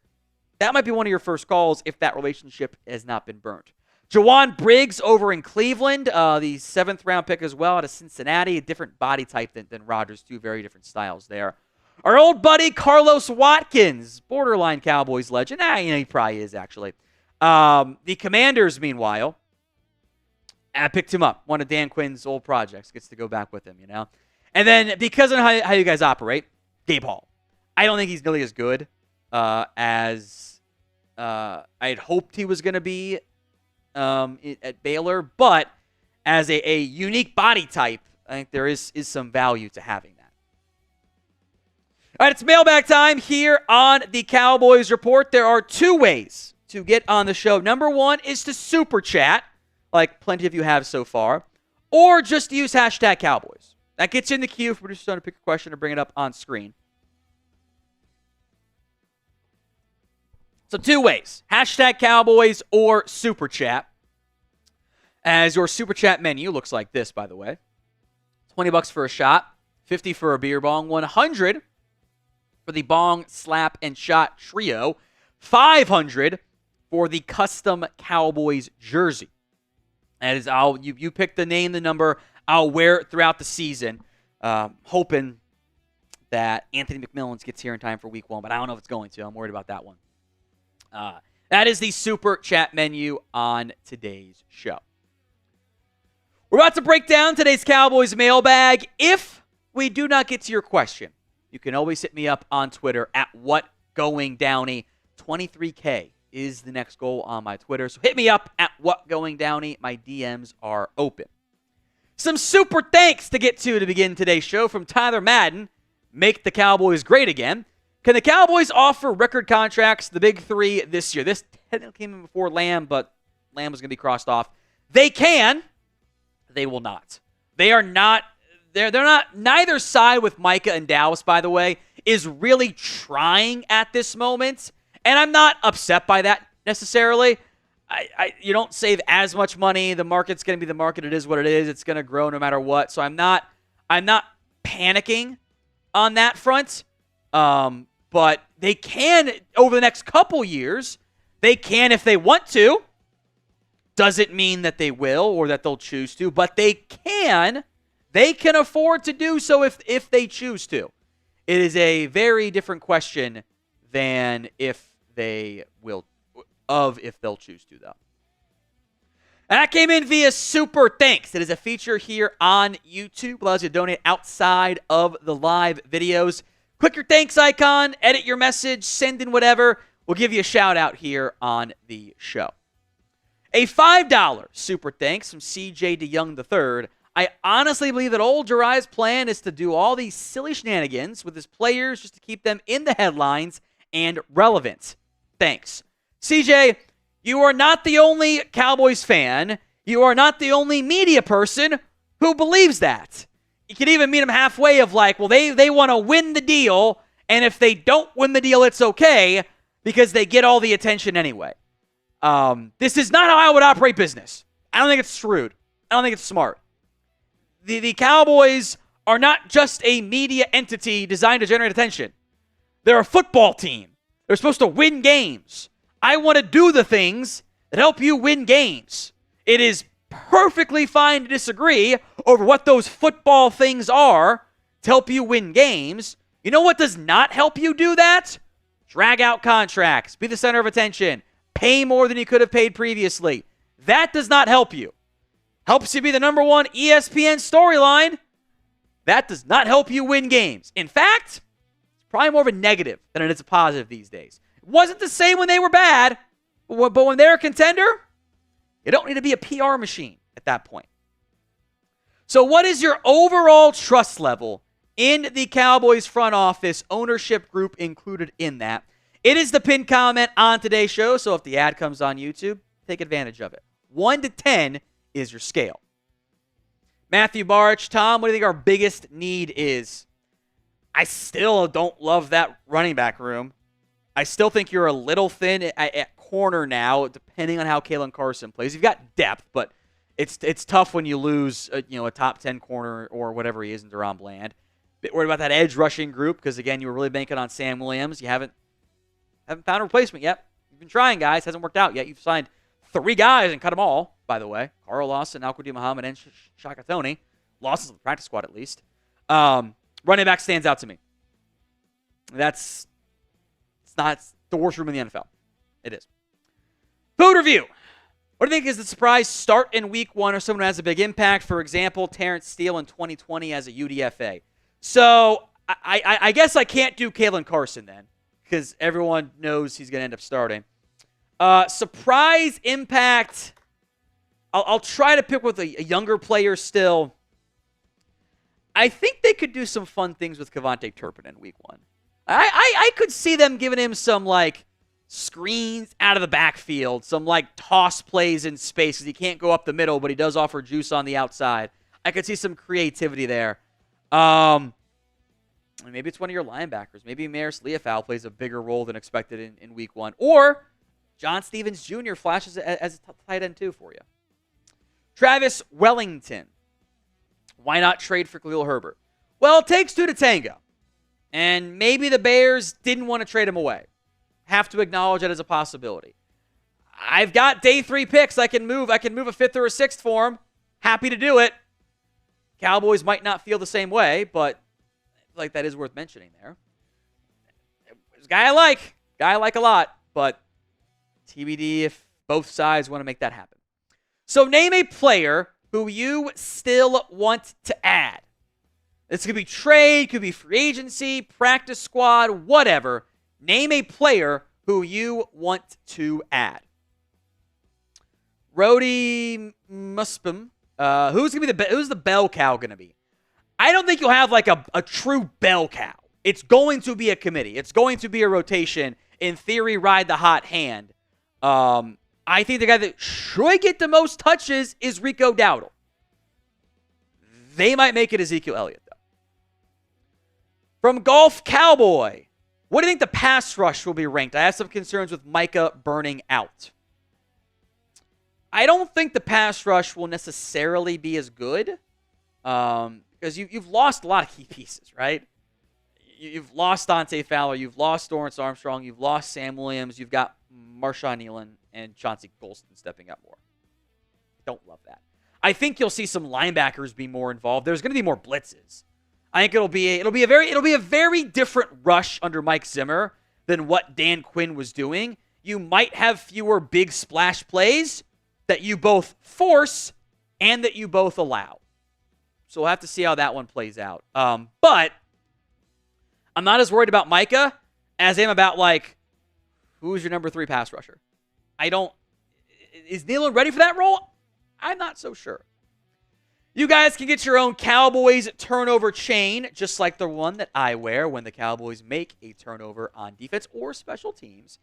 that might be one of your first calls if that relationship has not been burnt. Jawan Briggs over in Cleveland, the 7th-round pick as well out of Cincinnati, a different body type than Rodgers, two very different styles there. Our old buddy Carlos Watkins, borderline Cowboys legend. He probably is, actually. The Commanders, meanwhile, I picked him up. One of Dan Quinn's old projects. Gets to go back with him, you know. And then, because of how you guys operate, Gabe Hall. I don't think he's nearly as good as I had hoped he was going to be at Baylor, but as a unique body type, I think there is some value to having that. All right, it's mailbag time here on the Cowboys Report. There are two ways to get on the show. Number one is to super chat, like plenty of you have so far, or just use hashtag Cowboys. That gets you in the queue for just trying to pick a question or bring it up on screen. So two ways, hashtag Cowboys or super chat. As your super chat menu looks like this, by the way. $20 for a shot, $50 for a beer bong, $100 for the bong, slap, and shot trio, $500 for the custom Cowboys jersey. That is, you pick the name, the number. I'll wear it throughout the season, hoping that Anthony McMillan gets here in time for week 1, but I don't know if it's going to. I'm worried about that one. That is the super chat menu on today's show. We're about to break down today's Cowboys mailbag. If we do not get to your question, you can always hit me up on Twitter at whatgoingdowney. 23K is the next goal on my Twitter. So hit me up at whatgoingdowney. My DMs are open. Some super thanks to get to begin today's show from Tyler Madden. Make the Cowboys great again. Can the Cowboys offer record contracts, the big three, this year? This technically came in before Lamb, but Lamb was going to be crossed off. They can. They will not. They are not. They're not. Neither side with Micah and Dallas, by the way, is really trying at this moment. And I'm not upset by that necessarily. You don't save as much money. The market's going to be the market. It is what it is. It's going to grow no matter what. So I'm not panicking on that front. But they can, over the next couple years, they can if they want to. Doesn't mean that they will or that they'll choose to, but they can. They can afford to do so if they choose to. It is a very different question than if they'll choose to, though. And that came in via Super Thanks. It is a feature here on YouTube. Allows you to donate outside of the live videos. Click your thanks icon, edit your message, send in whatever. We'll give you a shout out here on the show. A $5 super thanks from CJ DeYoung III. I honestly believe that old Jiraiya's plan is to do all these silly shenanigans with his players just to keep them in the headlines and relevant. Thanks. CJ, you are not the only Cowboys fan. You are not the only media person who believes that. You can even meet them halfway of like, well, they want to win the deal, and if they don't win the deal, it's okay because they get all the attention anyway. This is not how I would operate business. I don't think it's shrewd. I don't think it's smart. The Cowboys are not just a media entity designed to generate attention. They're a football team. They're supposed to win games. I want to do the things that help you win games. It is perfectly fine to disagree over what those football things are to help you win games. You know what does not help you do that? Drag out contracts, be the center of attention, pay more than you could have paid previously. That does not help you. Helps you be the number one ESPN storyline. That does not help you win games. In fact, it's probably more of a negative than it is a positive these days. It wasn't the same when they were bad, but when they're a contender, you don't need to be a PR machine at that point. So what is your overall trust level in the Cowboys front office, ownership group included in that? It is the pinned comment on today's show, so if the ad comes on YouTube, take advantage of it. 1 to 10 is your scale. Matthew Barch, Tom, what do you think our biggest need is? I still don't love that running back room. I still think you're a little thin at corner now, depending on how Kalen Carson plays. You've got depth, but it's tough when you lose a top 10 corner or whatever he is in Deron Bland. Bit worried about that edge rushing group because, again, you were really banking on Sam Williams. You haven't found a replacement yet. You've been trying, guys. Hasn't worked out yet. You've signed 3 guys and cut them all, by the way. Carl Lawson, Al-Quadri Muhammad, and Shaka Toney. Lawson's on the practice squad, at least. Running back stands out to me. It's not the worst room in the NFL. It is. Food review. What do you think is the surprise start in week 1 or someone who has a big impact? For example, Terrence Steele in 2020 as a UDFA. So I guess I can't do Kalen Carson then because everyone knows he's going to end up starting. Surprise impact. I'll try to pick with a younger player still. I think they could do some fun things with Kevontae Turpin in week 1. I could see them giving him some screens out of the backfield, some toss plays in space because he can't go up the middle, but he does offer juice on the outside. I could see some creativity there. Maybe it's one of your linebackers. Maybe Maris Leofau plays a bigger role than expected in week 1. Or John Stevens Jr. flashes as a tight end too for you. Travis Wellington. Why not trade for Khalil Herbert? Well, it takes 2 to tango. And maybe the Bears didn't want to trade him away. Have to acknowledge that as a possibility. I've got day 3 picks. I can move a 5th or a 6th for him. Happy to do it. Cowboys might not feel the same way, but that is worth mentioning there. There's a guy I like a lot, but TBD if both sides want to make that happen. So name a player who you still want to add. This could be trade, could be free agency, practice squad, whatever. Name a player who you want to add. Rody Muspim. Who's the bell cow going to be? I don't think you'll have a true bell cow. It's going to be a committee. It's going to be a rotation. In theory, ride the hot hand. I think the guy that should get the most touches is Rico Dowdle. They might make it Ezekiel Elliott, though. From Golf Cowboy, what do you think the pass rush will be ranked? I have some concerns with Micah burning out. I don't think the pass rush will necessarily be as good because you've lost a lot of key pieces, right? You've lost Dante Fowler. You've lost Dorrance Armstrong. You've lost Sam Williams. You've got Marshawn Nealon and Chauncey Golston stepping up more. Don't love that. I think you'll see some linebackers be more involved. There's going to be more blitzes. I think it'll be a very different rush under Mike Zimmer than what Dan Quinn was doing. You might have fewer big splash plays that you both force and that you both allow. So we'll have to see how that one plays out. But I'm not as worried about Micah as I am about who's your number 3 pass rusher. Is Nealon ready for that role? I'm not so sure. You guys can get your own Cowboys turnover chain, just like the one that I wear when the Cowboys make a turnover on defense or special teams.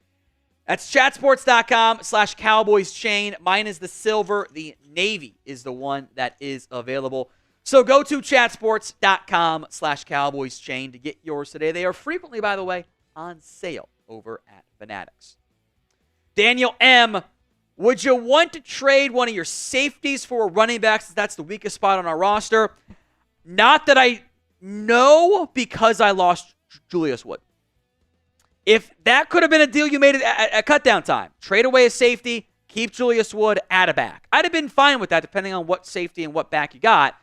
That's chatsports.com/Cowboys chain. Mine is the silver. The navy is the one that is available. So go to chatsports.com/Cowboys chain to get yours today. They are frequently, by the way, on sale over at Fanatics. Daniel M., would you want to trade one of your safeties for a running back since that's the weakest spot on our roster? Not that I know, because I lost Julius Wood. If that could have been a deal you made at cut down time, trade away a safety, keep Julius Wood, add a back. I'd have been fine with that depending on what safety and what back you got.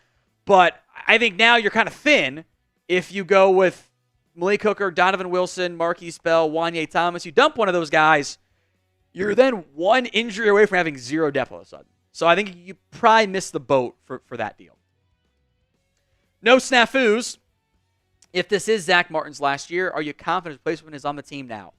But I think now you're kind of thin if you go with Malik Hooker, Donovan Wilson, Marquise Bell, Wanye Thomas. You dump one of those guys, you're then one injury away from having zero depth all of a sudden. So I think you probably missed the boat for that deal. No snafus. If this is Zach Martin's last year, are you confident his replacement is on the team now?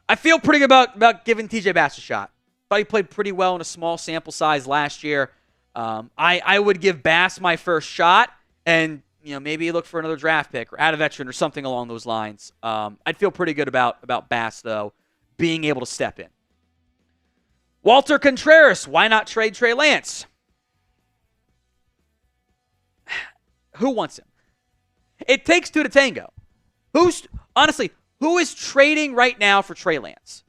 I feel pretty good about giving TJ Bass a shot. Thought he played pretty well in a small sample size last year. I would give Bass my first shot, and maybe look for another draft pick or add a veteran or something along those lines. I'd feel pretty good about Bass, though, being able to step in. Walter Contreras, why not trade Trey Lance? Who wants him? It takes two to tango. Honestly, who is trading right now for Trey Lance?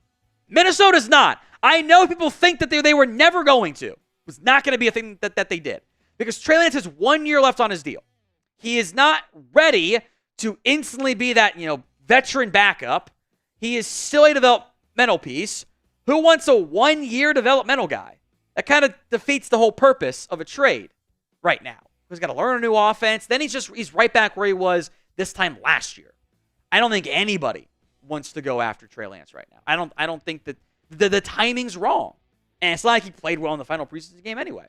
Minnesota's not. I know people think that they were never going to. It was not going to be a thing that they did. Because Trey Lance has 1 year left on his deal. He is not ready to instantly be that, veteran backup. He is still a developmental piece. Who wants a 1 year developmental guy? That kind of defeats the whole purpose of a trade right now. He's got to learn a new offense. Then he's right back where he was this time last year. I don't think anybody wants to go after Trey Lance right now. I don't think that the timing's wrong. And it's not like he played well in the final preseason game anyway.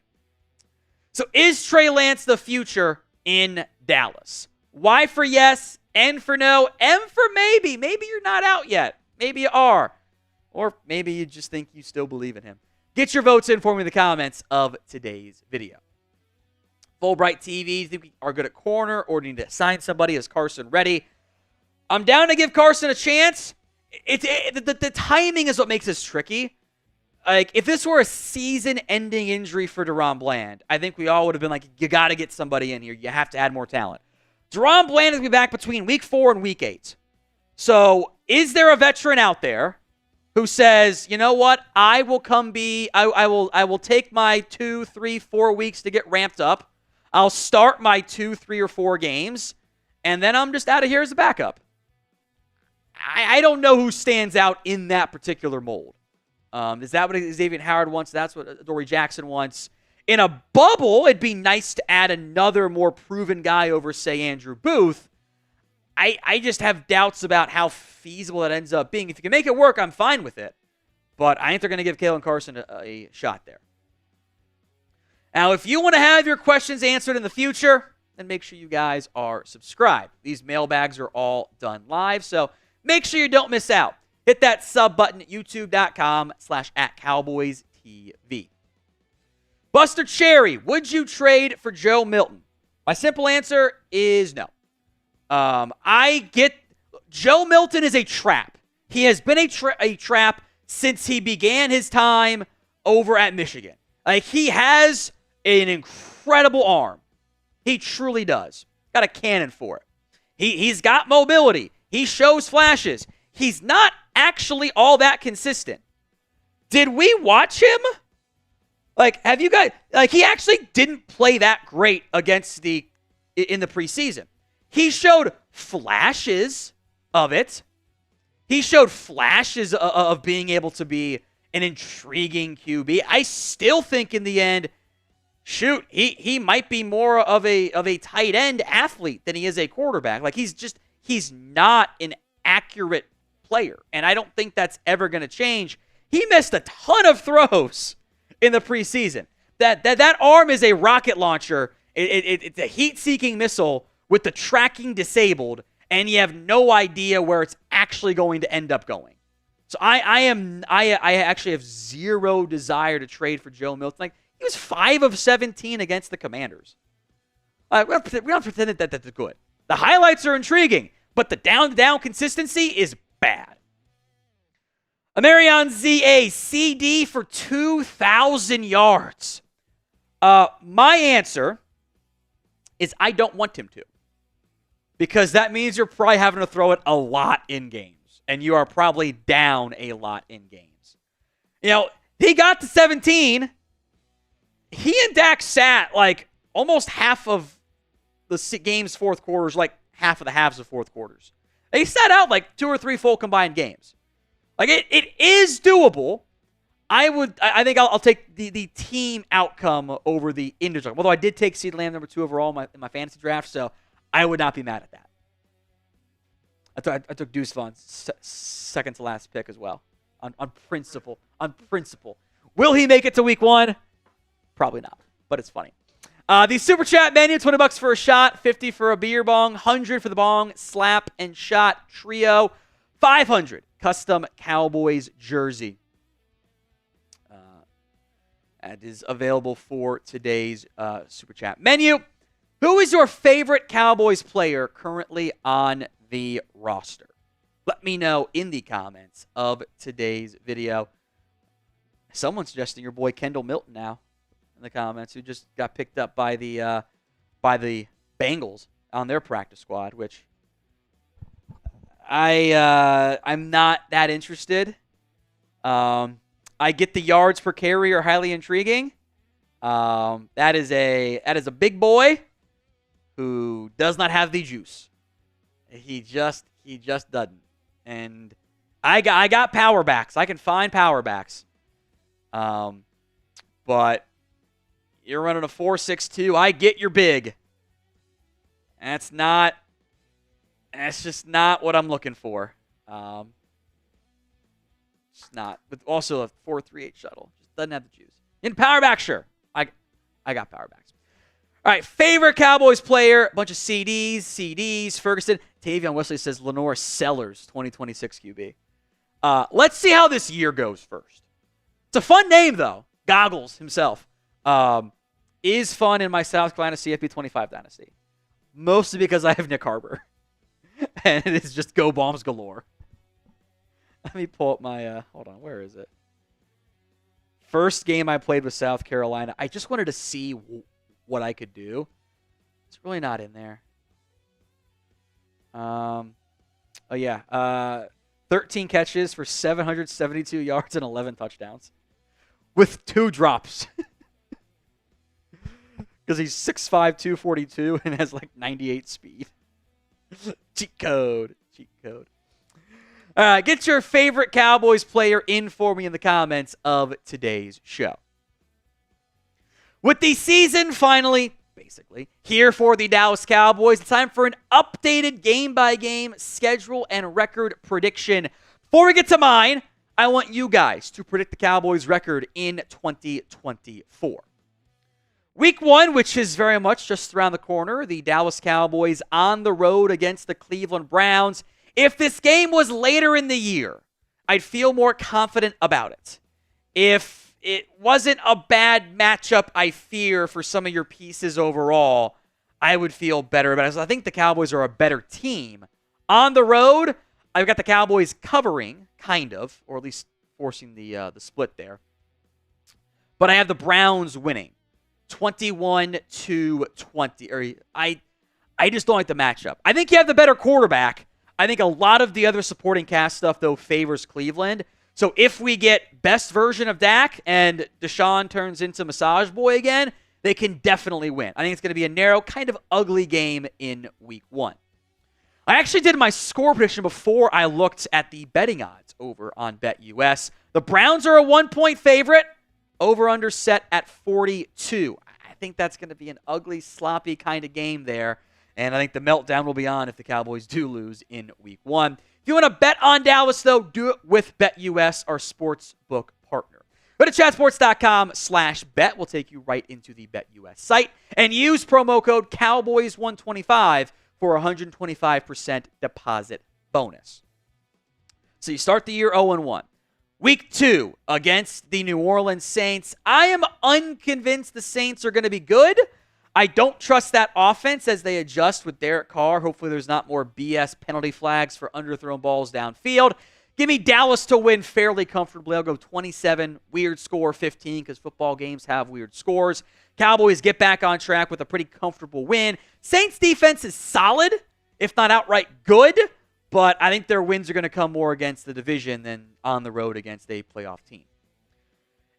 So is Trey Lance the future in Dallas? Y for yes, N for no, M for maybe. Maybe you're not out yet. Maybe you are. Or maybe you just think you still believe in him. Get your votes in for me in the comments of today's video. Fulbright TV, think we are good at corner or need to sign somebody? Is Carson ready? I'm down to give Carson a chance. The timing is what makes this tricky. Like, if this were a season-ending injury for DaRon Bland, I think we all would have been like, you got to get somebody in here. You have to add more talent. DaRon Bland is going to be back between week 4 and week 8. So, is there a veteran out there who says, you know what, I will take my 2, 3, 4 weeks to get ramped up. I'll start my 2, 3, or 4 games, and then I'm just out of here as a backup. I don't know who stands out in that particular mold. Is that what Xavien Howard wants? That's what Adoree Jackson wants. In a bubble, it'd be nice to add another more proven guy over, say, Andrew Booth. I just have doubts about how feasible it ends up being. If you can make it work, I'm fine with it. But I think they're going to give Kalen Carson a shot there. Now, if you want to have your questions answered in the future, then make sure you guys are subscribed. These mailbags are all done live, so make sure you don't miss out. Hit that sub button at youtube.com/@CowboysTV. Buster Cherry, would you trade for Joe Milton? My simple answer is no. Joe Milton is a trap. He has been a trap since he began his time over at Michigan. Like, he has an incredible arm. He truly does. Got a cannon for it. He's got mobility. He shows flashes. He's not actually all that consistent. Did we watch him? Like, have you guys, like, he actually didn't play that great in the preseason. He showed flashes of it. He showed flashes of being able to be an intriguing QB. I still think in the end, shoot, he might be more of a tight end athlete than he is a quarterback. Like, he's not an accurate player, and I don't think that's ever going to change. He missed a ton of throws in the preseason. That arm is a rocket launcher. It's a heat-seeking missile with the tracking disabled, and you have no idea where it's actually going to end up going. So I actually have zero desire to trade for Joe Milton. Like, he was 5 of 17 against the Commanders. We don't pretend that that's good. The highlights are intriguing, but the down-to-down consistency is bad. Amarion ZA, CD for 2,000 yards. My answer is I don't want him to. Because that means you're probably having to throw it a lot in games. And you are probably down a lot in games. He got to 17. He and Dak sat like almost half of the game's fourth quarters, like half of the halves of fourth quarters. They sat out like 2 or 3 full combined games. Like, it is doable. I think I'll take the team outcome over the individual. Although I did take CeeDee Lamb number 2 overall in my fantasy draft, so I would not be mad at that. I took Deuce Vaughn's second to last pick as well. On principle. On principle. Will he make it to week 1? Probably not, but it's funny. The Super Chat menu, $20 for a shot, $50 for a beer bong, $100 for the bong, slap, and shot trio, $500 custom Cowboys jersey. That is available for today's Super Chat menu. Who is your favorite Cowboys player currently on the roster? Let me know in the comments of today's video. Someone's suggesting your boy Kendall Milton now in the comments, who just got picked up by the Bengals on their practice squad, which I'm not that interested. I get the yards per carry are highly intriguing. That is a big boy who does not have the juice. He just doesn't. And I got power backs. I can find power backs. But you're running a 4.62. I get you're big. That's just not what I'm looking for. It's not. But also a 4.38 shuttle. Just doesn't have the juice. In power back, sure. I got power backs. All right, favorite Cowboys player. A bunch of CDs. Ferguson. Tavion Wesley says Lenore Sellers, 2026 QB. Let's see how this year goes first. It's a fun name, though. Goggles himself. Is fun in my South Carolina CFP 25 dynasty. Mostly because I have Nick Harbor. And it's just go bombs galore. Let me pull up my, hold on, where is it? First game I played with South Carolina. I just wanted to see what I could do. It's really not in there. Oh, yeah. 13 catches for 772 yards and 11 touchdowns. With 2 drops. Because he's 6'5", 242 and has like 98 speed. Cheat code. All right, get your favorite Cowboys player in for me in the comments of today's show. With the season finally, basically, here for the Dallas Cowboys, it's time for an updated game-by-game schedule and record prediction. Before we get to mine, I want you guys to predict the Cowboys' record in 2024. Week 1, which is very much just around the corner, the Dallas Cowboys on the road against the Cleveland Browns. If this game was later in the year, I'd feel more confident about it. If it wasn't a bad matchup, I fear, for some of your pieces overall, I would feel better about it. So I think the Cowboys are a better team. On the road, I've got the Cowboys covering, kind of, or at least forcing the split there. But I have the Browns winning, 21-20. I just don't like the matchup. I think you have the better quarterback. I think a lot of the other supporting cast stuff, though, favors Cleveland. So if we get best version of Dak and Deshaun turns into Massage Boy again, they can definitely win. I think it's going to be a narrow, kind of ugly game in Week 1. I actually did my score prediction before I looked at the betting odds over on BetUS. The Browns are a 1-point favorite. Over-under set at 42. I think that's going to be an ugly, sloppy kind of game there. And I think the meltdown will be on if the Cowboys do lose in Week 1. If you want to bet on Dallas, though, do it with BetUS, our sports book partner. Go to chatsports.com/bet. We'll take you right into the BetUS site. And use promo code Cowboys125 for a 125% deposit bonus. So you start the year 0-1. Week 2 against the New Orleans Saints. I am unconvinced the Saints are going to be good. I don't trust that offense as they adjust with Derek Carr. Hopefully there's not more BS penalty flags for underthrown balls downfield. Give me Dallas to win fairly comfortably. I'll go 27, weird score 15 because football games have weird scores. Cowboys get back on track with a pretty comfortable win. Saints defense is solid, if not outright good, but I think their wins are going to come more against the division than on the road against a playoff team.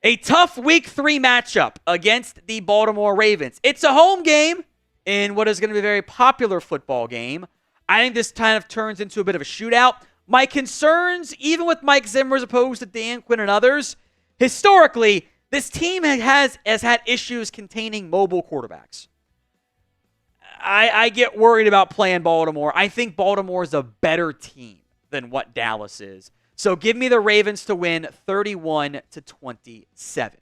A tough Week 3 matchup against the Baltimore Ravens. It's a home game in what is going to be a very popular football game. I think this kind of turns into a bit of a shootout. My concerns, even with Mike Zimmer as opposed to Dan Quinn and others, historically, this team has had issues containing mobile quarterbacks. I get worried about playing Baltimore. I think Baltimore is a better team than what Dallas is. So give me the Ravens to win 31-27.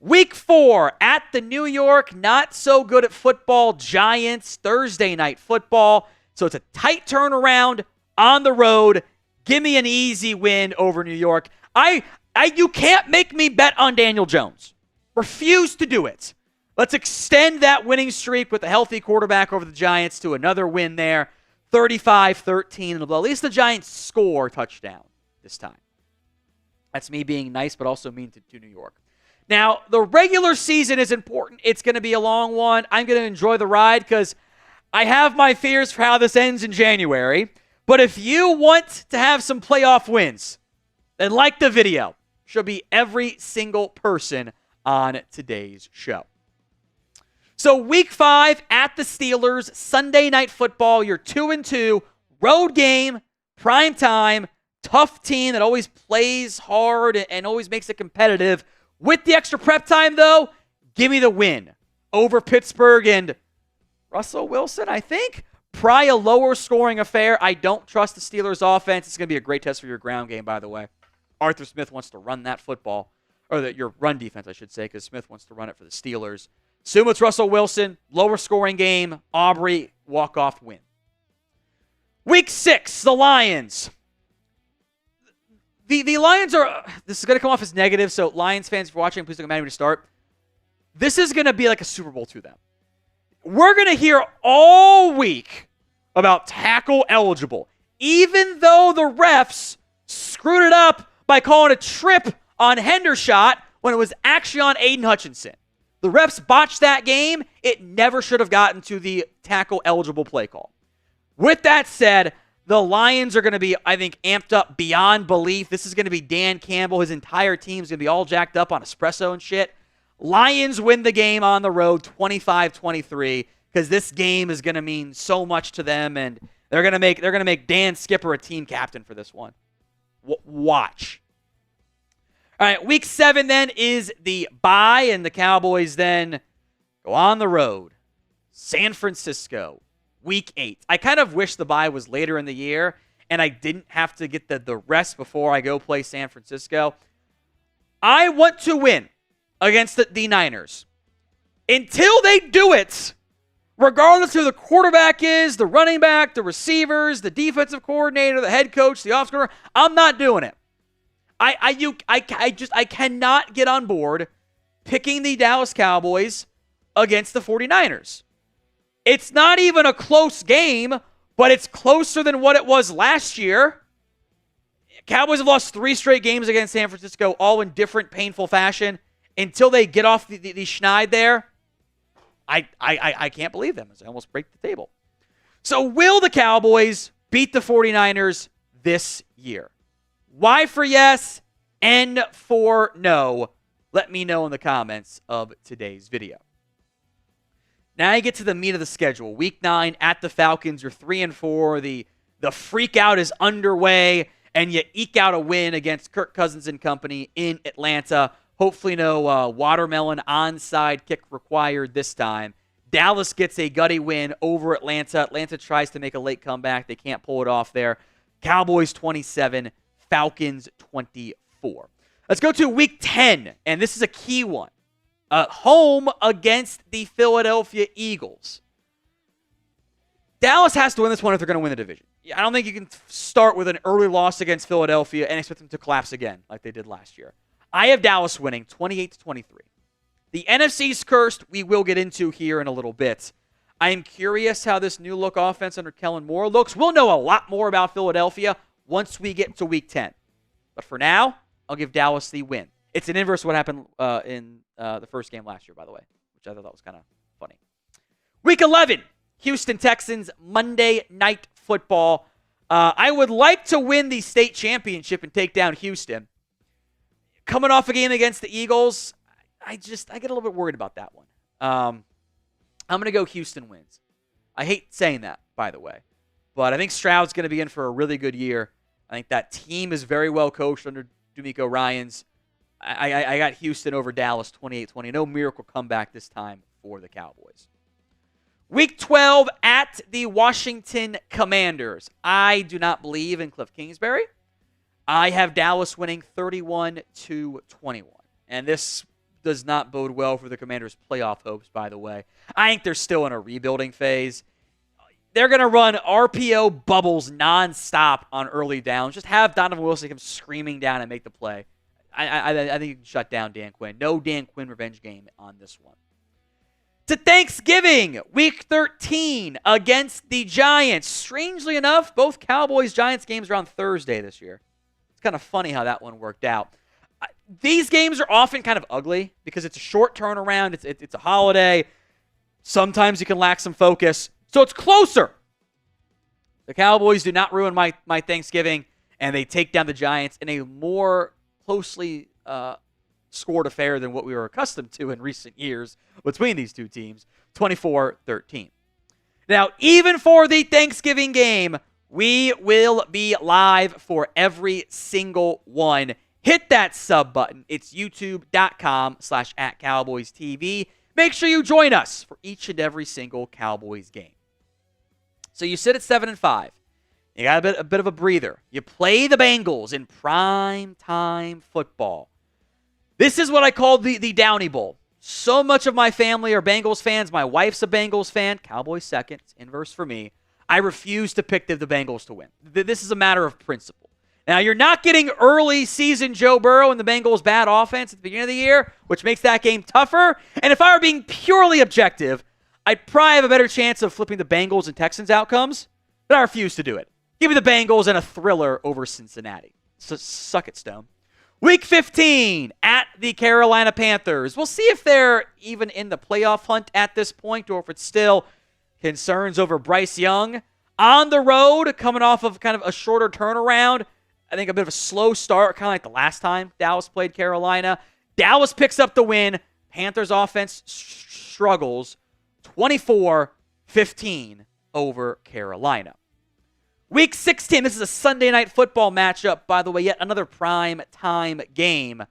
Week 4 at the New York, not so good at football, Giants, Thursday night football. So it's a tight turnaround on the road. Give me an easy win over New York. You can't make me bet on Daniel Jones. Refuse to do it. Let's extend that winning streak with a healthy quarterback over the Giants to another win there. 35-13. At least the Giants score a touchdown this time. That's me being nice, but also mean to New York. Now, the regular season is important. It's going to be a long one. I'm going to enjoy the ride because I have my fears for how this ends in January. But if you want to have some playoff wins, then like the video. Should be every single person on today's show. So week 5 at the Steelers, Sunday night football, you're 2-2, road game, prime time, tough team that always plays hard and always makes it competitive. With the extra prep time, though, give me the win over Pittsburgh and Russell Wilson, I think. Probably a lower scoring affair. I don't trust the Steelers offense. It's going to be a great test for your ground game, by the way. Arthur Smith wants to run that football, or your run defense, I should say, because Smith wants to run it for the Steelers. Assume it's Russell Wilson, lower scoring game, Aubrey, walk-off win. Week 6, the Lions. The Lions are, this is going to come off as negative, so Lions fans, if you're watching, please don't mind me to start. This is going to be like a Super Bowl to them. We're going to hear all week about tackle eligible, even though the refs screwed it up by calling a trip on Henderson when it was actually on Aiden Hutchinson. The refs botched that game. It never should have gotten to the tackle-eligible play call. With that said, the Lions are going to be, I think, amped up beyond belief. This is going to be Dan Campbell. His entire team's going to be all jacked up on espresso and shit. Lions win the game on the road 25-23 because this game is going to mean so much to them, and they're going to make Dan Skipper a team captain for this one. Watch. All right, week 7 then is the bye, and the Cowboys then go on the road. San Francisco, week 8. I kind of wish the bye was later in the year, and I didn't have to get the rest before I go play San Francisco. I want to win against the Niners. Until they do it, regardless of who the quarterback is, the running back, the receivers, the defensive coordinator, the head coach, the offensive coordinator, I'm not doing it. I cannot get on board picking the Dallas Cowboys against the 49ers. It's not even a close game, but it's closer than what it was last year. Cowboys have lost 3 straight games against San Francisco, all in different painful fashion. Until they get off the schneid there, I can't believe them as I almost break the table. So will the Cowboys beat the 49ers this year? Y for yes, N for no. Let me know in the comments of today's video. Now you get to the meat of the schedule. Week 9 at the Falcons. You're 3-4. The freak out is underway, and you eke out a win against Kirk Cousins and company in Atlanta. Hopefully no watermelon onside kick required this time. Dallas gets a gutty win over Atlanta. Atlanta tries to make a late comeback. They can't pull it off there. Cowboys 27, Falcons 24. Let's go to week 10, and this is a key one. Home against the Philadelphia Eagles. Dallas has to win this one if they're going to win the division. I don't think you can start with an early loss against Philadelphia and expect them to collapse again like they did last year. I have Dallas winning 28-23. The NFC's cursed, we will get into here in a little bit. I am curious how this new look offense under Kellen Moore looks. We'll know a lot more about Philadelphia once we get to week 10. But for now, I'll give Dallas the win. It's an inverse of what happened in the first game last year, by the way, which I thought that was kind of funny. Week 11, Houston Texans, Monday Night Football. I would like to win the state championship and take down Houston. Coming off a game against the Eagles, I get a little bit worried about that one. I'm going to go Houston wins. I hate saying that, by the way. But I think Stroud's going to be in for a really good year. I think that team is very well coached under D'Amico Ryans. I got Houston over Dallas 28-20. No miracle comeback this time for the Cowboys. Week 12 at the Washington Commanders. I do not believe in Cliff Kingsbury. I have Dallas winning 31-21. And this does not bode well for the Commanders' playoff hopes, by the way. I think they're still in a rebuilding phase. They're going to run RPO bubbles nonstop on early downs. Just have Donovan Wilson come screaming down and make the play. I think you can shut down Dan Quinn. No Dan Quinn revenge game on this one. To Thanksgiving, Week 13 against the Giants. Strangely enough, both Cowboys-Giants games are on Thursday this year. It's kind of funny how that one worked out. These games are often kind of ugly because it's a short turnaround. It's a holiday. Sometimes you can lack some focus. So it's closer. The Cowboys do not ruin my Thanksgiving, and they take down the Giants in a more closely scored affair than what we were accustomed to in recent years between these two teams, 24-13. Now, even for the Thanksgiving game, we will be live for every single one. Hit that sub button. It's youtube.com/@CowboysTV. Make sure you join us for each and every single Cowboys game. So you sit at 7-5. You got a bit of a breather. You play the Bengals in prime time football. This is what I call the Downey Bowl. So much of my family are Bengals fans. My wife's a Bengals fan. Cowboys second. It's inverse for me. I refuse to pick the Bengals to win. This is a matter of principle. Now, you're not getting early season Joe Burrow and the Bengals' bad offense at the beginning of the year, which makes that game tougher. And if I were being purely objective, I'd probably have a better chance of flipping the Bengals and Texans outcomes, but I refuse to do it. Give me the Bengals and a thriller over Cincinnati. So suck it, Stone. Week 15 at the Carolina Panthers. We'll see if they're even in the playoff hunt at this point or if it's still concerns over Bryce Young. On the road, coming off of kind of a shorter turnaround. I think a bit of a slow start, kind of like the last time Dallas played Carolina. Dallas picks up the win. Panthers offense struggles. 24-15 over Carolina. Week 16, this is a Sunday night football matchup, by the way, yet another prime time game.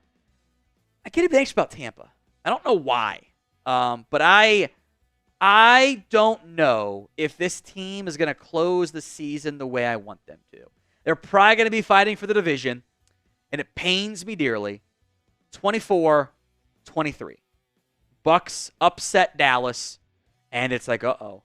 I get a bit anxious about Tampa. I don't know why, but I don't know if this team is going to close the season the way I want them to. They're probably going to be fighting for the division, and it pains me dearly. 24-23. Bucks upset Dallas, and it's like, uh-oh.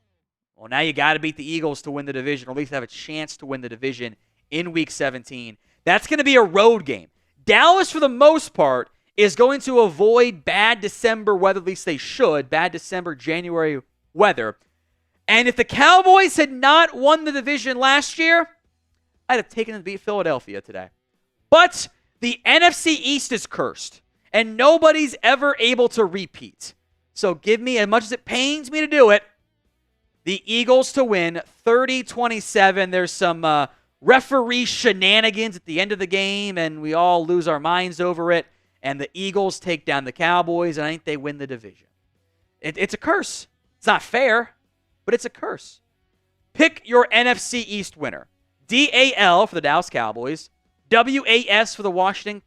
Well, now you got to beat the Eagles to win the division, or at least have a chance to win the division in Week 17. That's going to be a road game. Dallas, for the most part, is going to avoid bad December weather, at least they should, bad December, January weather. And if the Cowboys had not won the division last year, I'd have taken them to beat Philadelphia today. But the NFC East is cursed, and nobody's ever able to repeat. So give me, as much as it pains me to do it, the Eagles to win 30-27. There's some referee shenanigans at the end of the game, and we all lose our minds over it. And the Eagles take down the Cowboys, and I think they win the division. It's a curse. It's not fair, but it's a curse. Pick your NFC East winner. DAL for the Dallas Cowboys, WAS for the Washington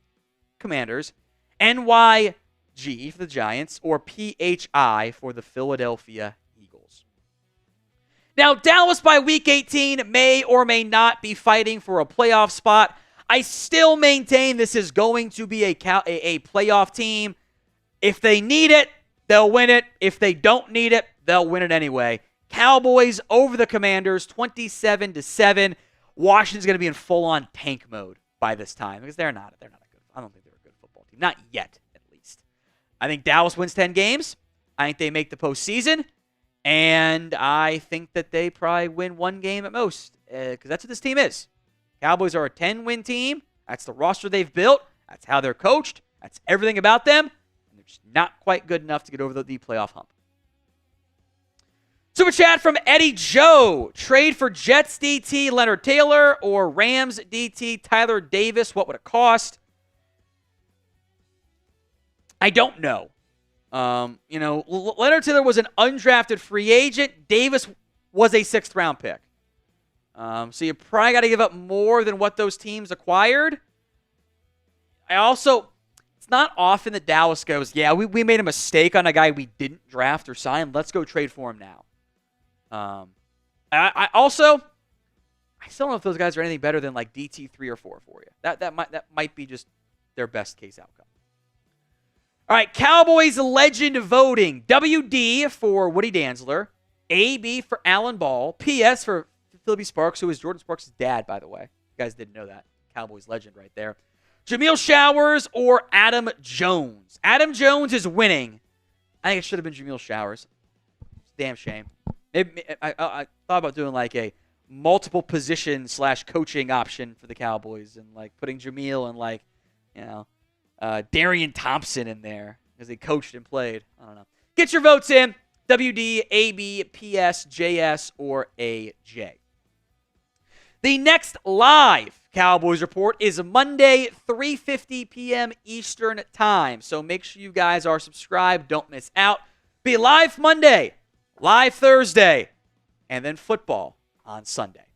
Commanders, NYG for the Giants, or PHI for the Philadelphia Eagles. Now, Dallas by Week 18 may or may not be fighting for a playoff spot. I still maintain this is going to be a playoff team. If they need it, they'll win it. If they don't need it, they'll win it anyway. Cowboys over the Commanders, 27-7. Washington's going to be in full-on tank mode by this time because they're not a good. I don't think they're a good football team, not yet, at least. I think Dallas wins 10 games. I think they make the postseason, and I think that they probably win one game at most because that's what this team is. Cowboys are a 10-win team. That's the roster they've built. That's how they're coached. That's everything about them, and they're just not quite good enough to get over the playoff hump. Super chat from Eddie Joe. Trade for Jets DT Leonard Taylor or Rams DT Tyler Davis. What would it cost? I don't know. Leonard Taylor was an undrafted free agent. Davis was a 6th round pick. So you probably got to give up more than what those teams acquired. It's not often that Dallas goes, yeah, we made a mistake on a guy we didn't draft or sign. Let's go trade for him now. I still don't know if those guys are anything better than like DT 3 or 4 for you. That might be just their best case outcome. All right, Cowboys legend voting. WD for Woody Dantzler. AB for Alan Ball. PS for Philby Sparks, who is Jordan Sparks' dad, by the way. You guys didn't know that. Cowboys legend right there. Jamil Showers or Adam Jones. Adam Jones is winning. I think it should have been Jamil Showers. Damn shame. I thought about doing like a multiple position / coaching option for the Cowboys and like putting Jamil and like, Darian Thompson in there because they coached and played. I don't know. Get your votes in. WD, AB, PS, JS, or AJ. The next live Cowboys Report is Monday, 3:50 p.m. Eastern Time. So make sure you guys are subscribed. Don't miss out. Be live Monday, live Thursday, and then football on Sunday.